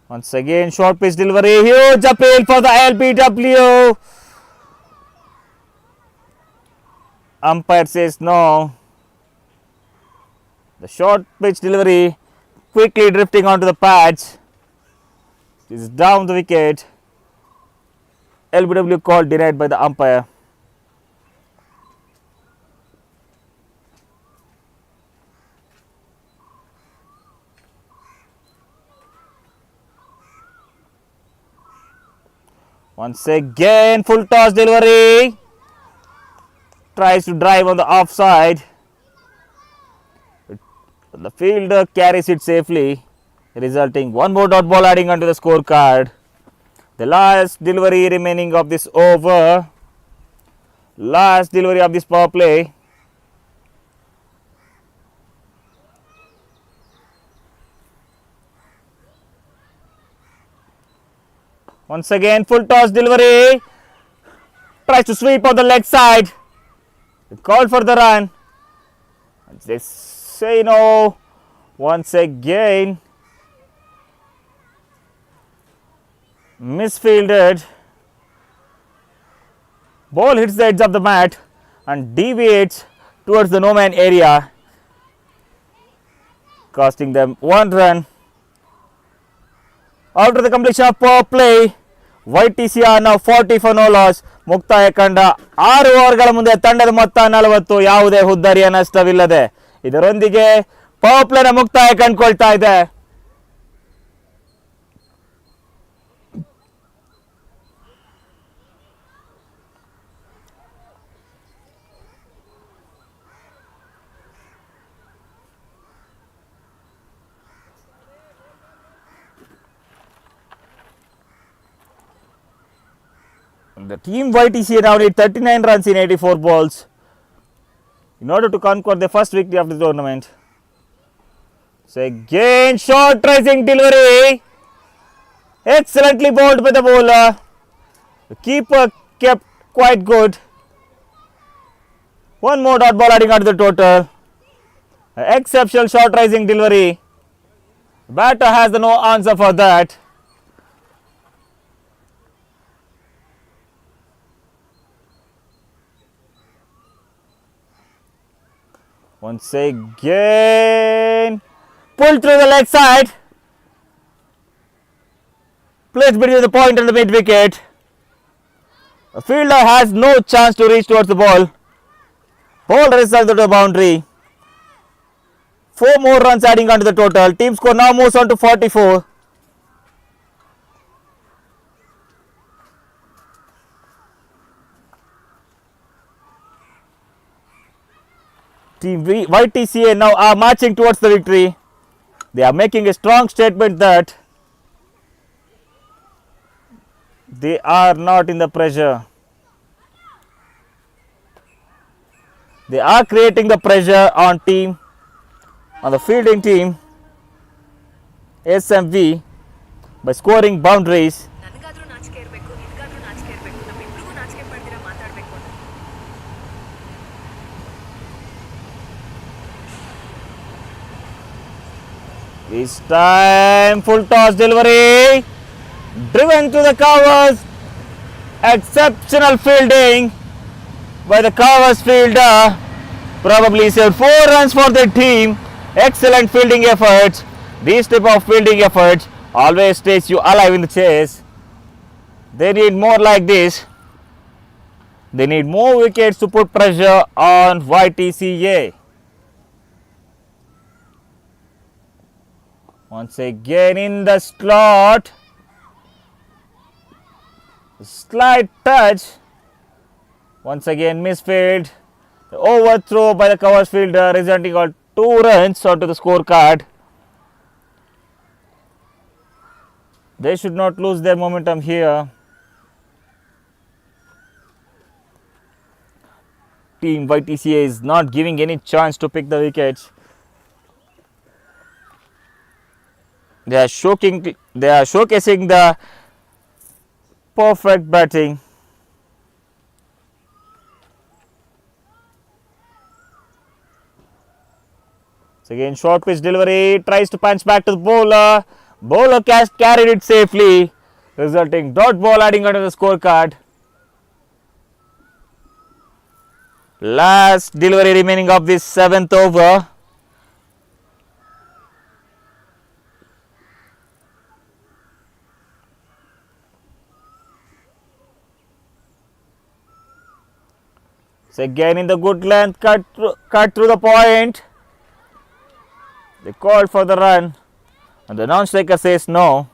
Once again, short pitch delivery. Huge appeal for the LBW. Umpire says no. The short pitch delivery quickly drifting onto the pads. It is down the wicket. LBW call denied by the umpire. Once again, full toss delivery. Tries to drive on the offside. The fielder carries it safely, resulting one more dot ball adding onto the scorecard. The last delivery remaining of this over. Last delivery of this power play. Once again, full toss delivery. Tries to sweep on the leg side. Called for the run. They say no. Once again, misfielded. Ball hits the edge of the mat and deviates towards the no man area, costing them one run. After the completion of power play, YTCA now 40 for no loss. ಮುಕ್ತಾಯ ಕಂಡ 6 ಓವರ್ಗಳ ಮುಂದೆ ತಂಡದ ಮೊತ್ತ 40, ಯಾವುದೇ ಹುದ್ದರಿಯ ನಷ್ಟವಿಲ್ಲದೆ. ಇದರೊಂದಿಗೆ power ಪ್ಲೇನ ಮುಕ್ತಾಯ ಕಂಡುಕೊಳ್ತಾ ಇದೆ. The team YTCA now need 39 runs in 84 balls in order to conquer the first victory of the tournament. So again, short rising delivery. Excellently bowled by the bowler. The keeper kept quite good. One more dot ball adding on to the total. Exceptional short rising delivery. Batter has no answer for that. Once again, pulled through the leg side. Placed between the point and the mid wicket. The fielder has no chance to reach towards the ball. Ball results to the boundary. 4 more runs adding on to the total. Team score now moves on to 44. Team YTCA now are marching towards the victory. They are making a strong statement that they are not in the pressure. They are creating the pressure on the fielding team SMV by scoring boundaries. This time, full toss delivery, driven to the covers. Exceptional fielding by the covers fielder. Probably saved 4 runs for the team. Excellent fielding efforts. These type of fielding efforts always stays you alive in the chase. They need more like this. They need more wickets to put pressure on YTCA. Once again in the slot, slight touch. Once again misfield. The overthrow by the covers fielder resulting on 2 runs onto the scorecard. They should not lose their momentum here. Team YTCA is not giving any chance to pick the wickets. They are showcasing the perfect batting. So again, short pitch delivery, tries to punch back to the bowler. Bowler carried it safely, resulting dot ball adding onto the scorecard. Last delivery remaining of this 7th over. So again in the good length, cut through the point. They called for the run and the non-striker says no.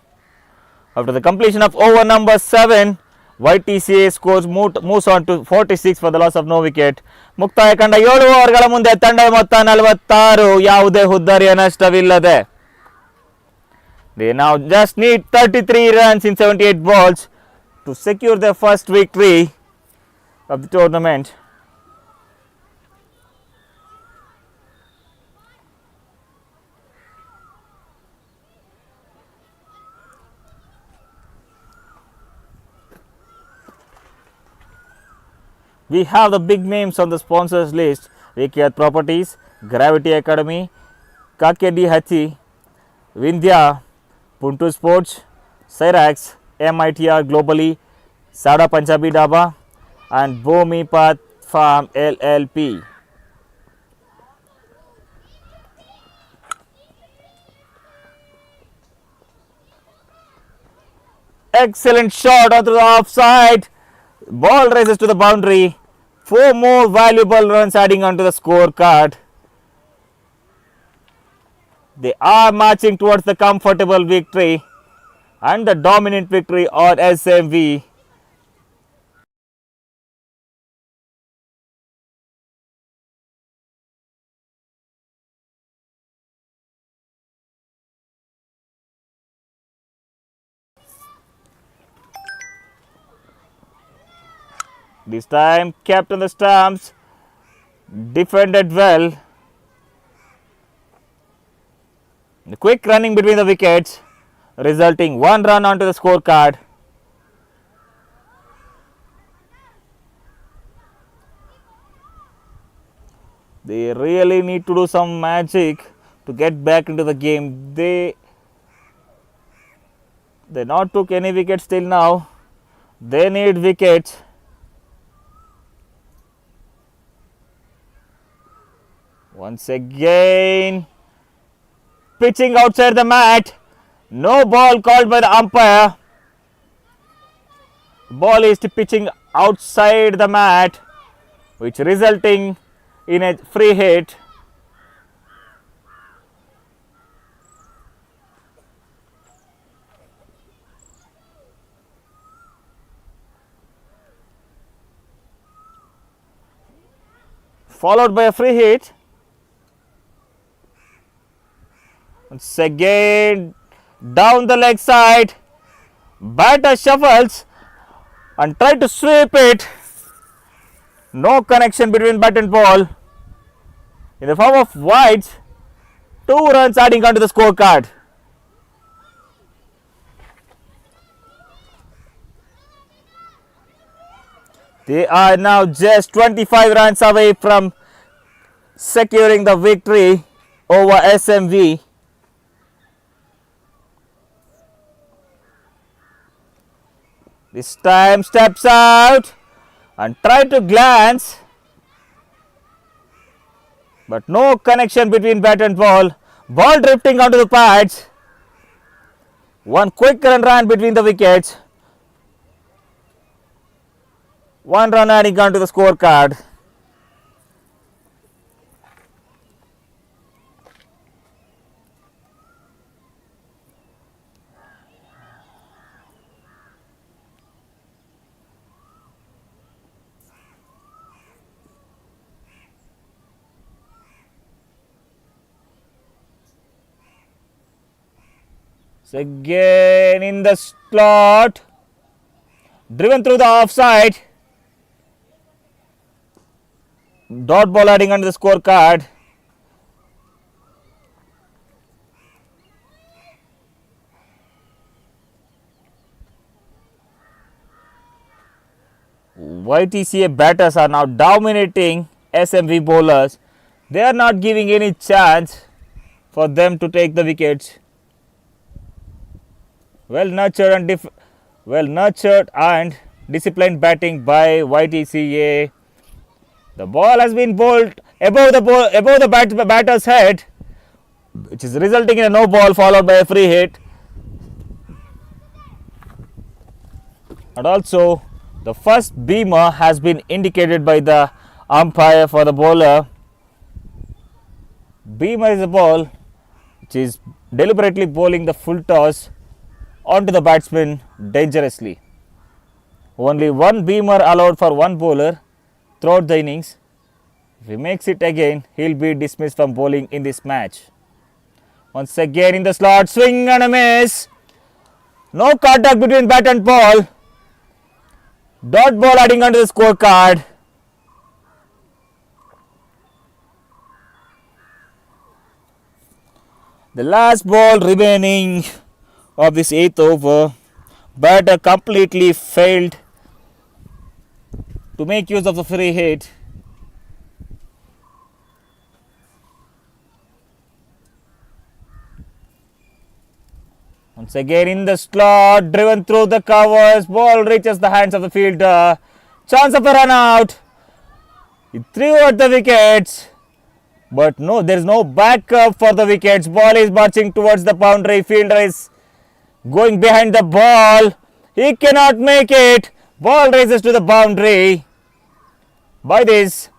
After the completion of over number 7, YTCA scores moves on to 46 for the loss of no wicket. ಮುಕ್ತಾಯ ಕಂಡ 7 ಓವರ್ಗಳ ಮುಂದೆ ತಂಡದ ಮೊತ್ತ 46, ಯಾವುದೇ ಹುದ್ದರಿಯ ನಷ್ಟವಿಲ್ಲದೆ. They now just need 33 runs in 78 balls to secure their first victory of the tournament. We have the big names on the sponsors list: Vikyat Properties, Gravity Academy, Kakedi Hathi, Vindhya, Puntu Sports, Cyrax, MITR Globally, Sada Punjabi Dhaba and Bhumi Path Farm LLP. Excellent shot onto the offside. Ball races to the boundary. 4 more valuable runs adding onto the scorecard. They are marching towards the comfortable victory and the dominant victory on SMV. This time kept on the stumps, defended well. The quick running between the wickets, resulting 1 run onto the scorecard. They really need to do some magic to get back into the game. They not took any wickets till now. They need wickets. Once again, pitching outside the mat. No ball called by the umpire. Ball is pitching outside the mat, which resulting in a free hit. Followed by a free hit. Once again, down the leg side, batter shuffles and try to sweep it. No connection between bat and ball. In the form of wides, 2 runs adding onto the scorecard. They are now just 25 runs away from securing the victory over SMV. This time steps out and try to glance, but no connection between bat and ball. Ball drifting onto the pads. 1 quick run ran between the wickets. 1 run adding onto the scorecard. So again in the slot, driven through the offside. Dot ball adding onto the scorecard. YTCA batters are now dominating SMV bowlers. They are not giving any chance for them to take the wickets. Well nurtured and disciplined batting by YTCA. The ball has been bowled above the batter's head, which is resulting in a no ball followed by a free hit. And also, the first beamer has been indicated by the umpire for the bowler. Beamer is a ball which is deliberately bowling the full toss onto the batsman dangerously. Only one beamer allowed for one bowler throughout the innings. If he makes it again, he'll be dismissed from bowling in this match. Once again in the slot, swing and a miss. No contact between bat and ball. Dot ball adding onto the scorecard. The last ball remaining of this 8th over, batter completely failed to make use of the free hit. Once again in the slot, driven through the covers, ball reaches the hands of the fielder. Chance of a run out. He threw at the wickets, but no, there is no backup for the wickets. Ball is marching towards the boundary. Fielder is going behind the ball. He cannot make it. Ball races to the boundary. By this,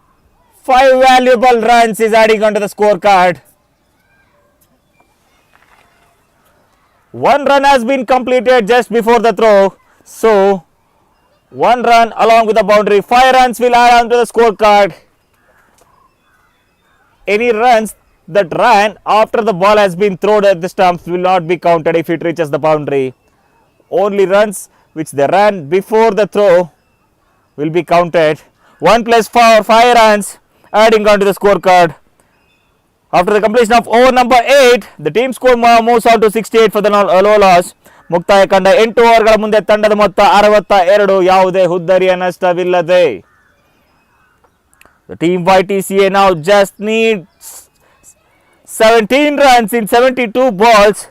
5 valuable runs is adding onto the scorecard. 1 run has been completed just before the throw. So, 1 run along with the boundary. 5 runs will add onto the scorecard. Any runs that ran after the ball has been thrown at the stumps will not be counted if it reaches the boundary. Only runs which they ran before the throw will be counted. 1 plus 4, 5 runs adding on to the scorecard. After the completion of over number 8, the team score moves on to 68 for the low loss. ಮುಕ್ತಾಯ ಕಂಡ 8 ಓವರ್ಗಳ ಮುಂದೆ ತಂಡದ ಮೊತ್ತ 62, ಯಾವುದೇ ಹುದ್ದರಿಯ ನಷ್ಟವಿಲ್ಲದೆ. The team YTCA now just needs 17 runs in 72 balls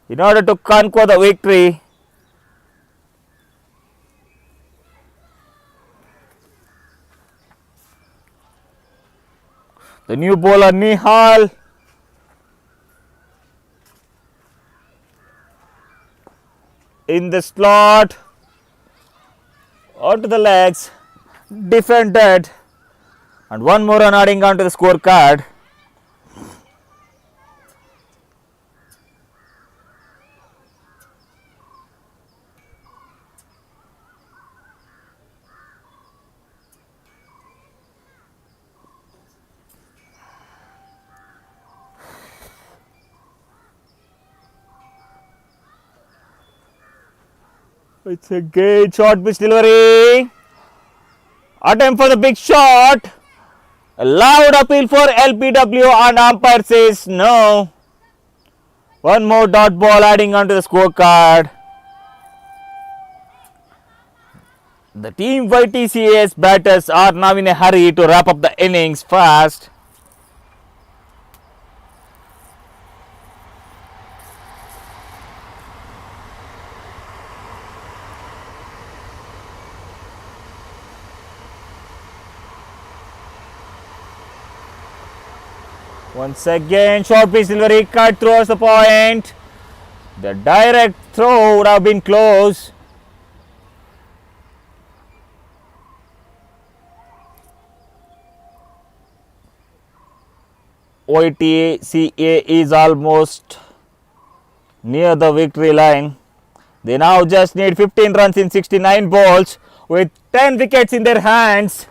in order to conquer the victory. The new bowler Nihal in the slot, onto the legs, defended, and 1 more run adding onto the scorecard. It's a great short pitch delivery. Attempt for the big shot. A loud appeal for LPW and umpire says no. 1 more dot ball adding onto the scorecard. The team YTCA's batters are now in a hurry to wrap up the innings fast. Once again, short pitch delivery cut towards the point. The direct throw would have been close. YTCA is almost near the victory line. They now just need 15 runs in 69 balls with 10 wickets in their hands.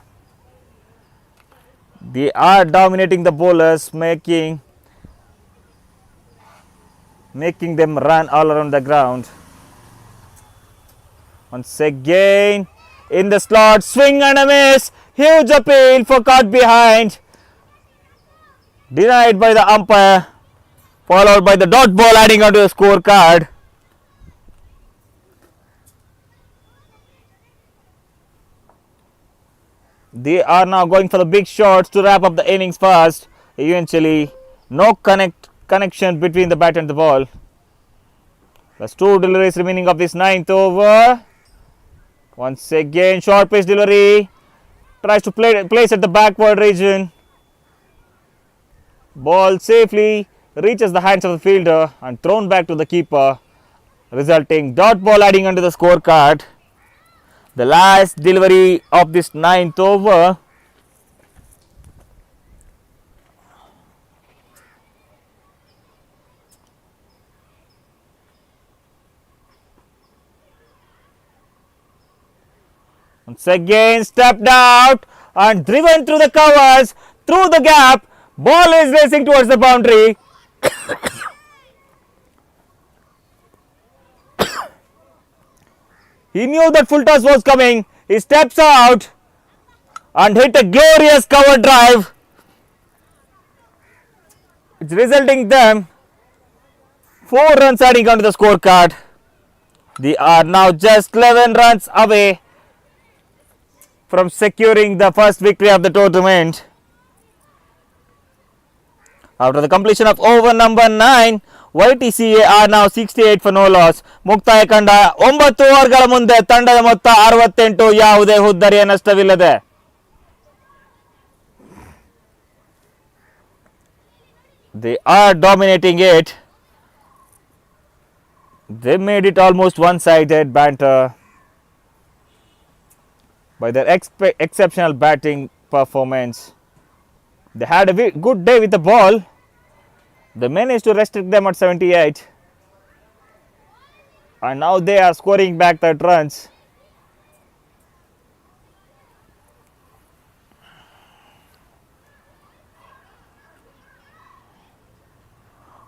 They are dominating the bowlers, making them run all around the ground. Once again in the slot, swing and a miss. Huge appeal for caught behind. Denied by the umpire, followed by the dot ball adding onto the scorecard. They are now going for the big shots to wrap up the innings fast. Eventually, no connection between the bat and the ball. There's 2 deliveries remaining of this 9th over. Once again, short pitch delivery Tries to place at the backward region. Ball safely reaches the hands of the fielder and thrown back to the keeper, resulting dot ball adding onto the scorecard. The last delivery of this ninth over. Once again stepped out and driven through the covers, through the gap. Ball is racing towards the boundary. He knew that full toss was coming. He steps out and hit a glorious cover drive. It's resulting them 4 runs adding onto the scorecard. They are now just 11 runs away from securing the first victory of the tournament. After the completion of over number 9, YTCA are now 68 for no loss. ಮುಕ್ತಾಯ ಕಂಡ 9 ಓವರ್ಗಳ ಮುಂದೆ ತಂಡದ ಮೊತ್ತ 68, ಯಾವುದೇ ಹುದ್ದರಿಯ ನಷ್ಟವಿಲ್ಲದೆ. They are dominating it. They made it almost one-sided banter by their exceptional batting performance. They had a good day with the ball. They managed to restrict them at 78. And now they are scoring back 30 runs.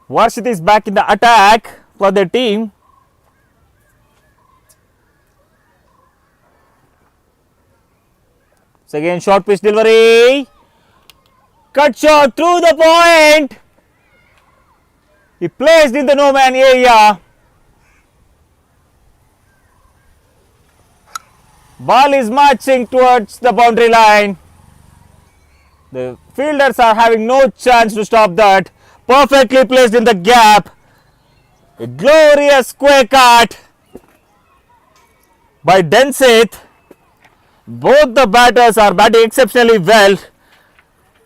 Varshit is back in the attack for their team. So again, short pitch delivery. Cut shot through the point. He placed in the no man area. Ball is marching towards the boundary line. The fielders are having no chance to stop that. Perfectly placed in the gap. A glorious square cut by Densith. Both the batters are batting exceptionally well.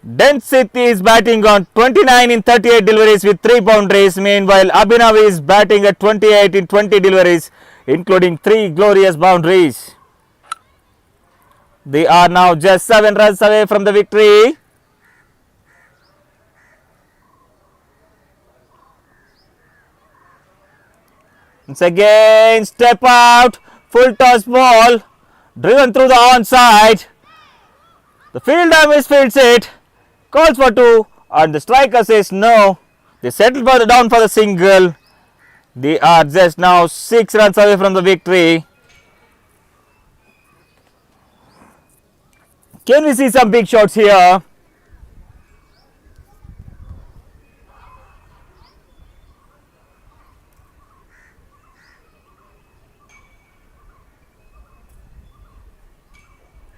Densith is batting on 29 in 38 deliveries with 3 boundaries. Meanwhile, Abhinav is batting at 28 in 20 deliveries, including 3 glorious boundaries. They are now just 7 runs away from the victory. Once again, step out, full toss ball, driven through the onside. The fielder misfields it, calls for 2, and the striker says no. They settle down for the single. They are just now 6 runs away from the victory. Can we see some big shots here?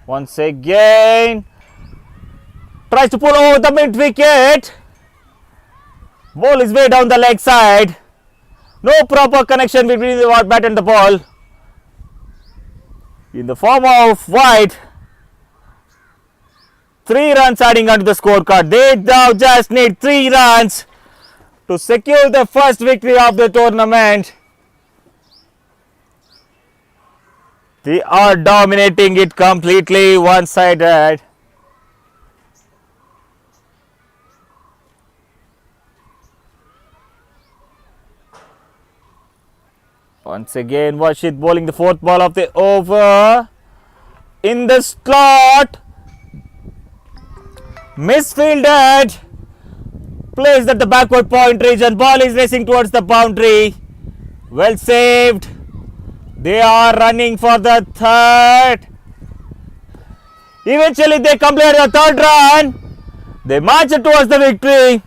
Once again, tries to pull over the mid wicket. Ball is way down the leg side. No proper connection between the bat and the ball. In the form of wide. 3 runs adding onto the scorecard. They now just need 3 runs to secure the first victory of the tournament. They are dominating it completely one-sided. Once again, Varshit bowling the 4th ball of the over. In the slot. Misfielded. Placed at the backward point region. Ball is racing towards the boundary. Well saved. They are running for the 3rd. Eventually they complete the 3rd run. They march towards the victory.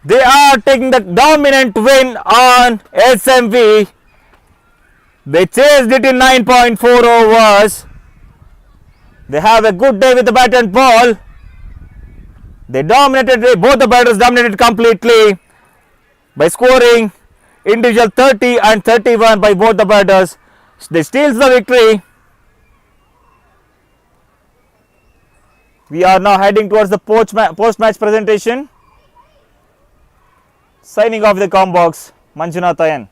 They are taking the dominant win on SMV. They chased it in 9.4 overs. They have a good day with the bat and ball. They dominated, both the batters dominated completely by scoring individual 30 and 31 by both the batters. They steals the victory. We are now heading towards the post-match presentation. Signing off the com box, Manjunath Ayan.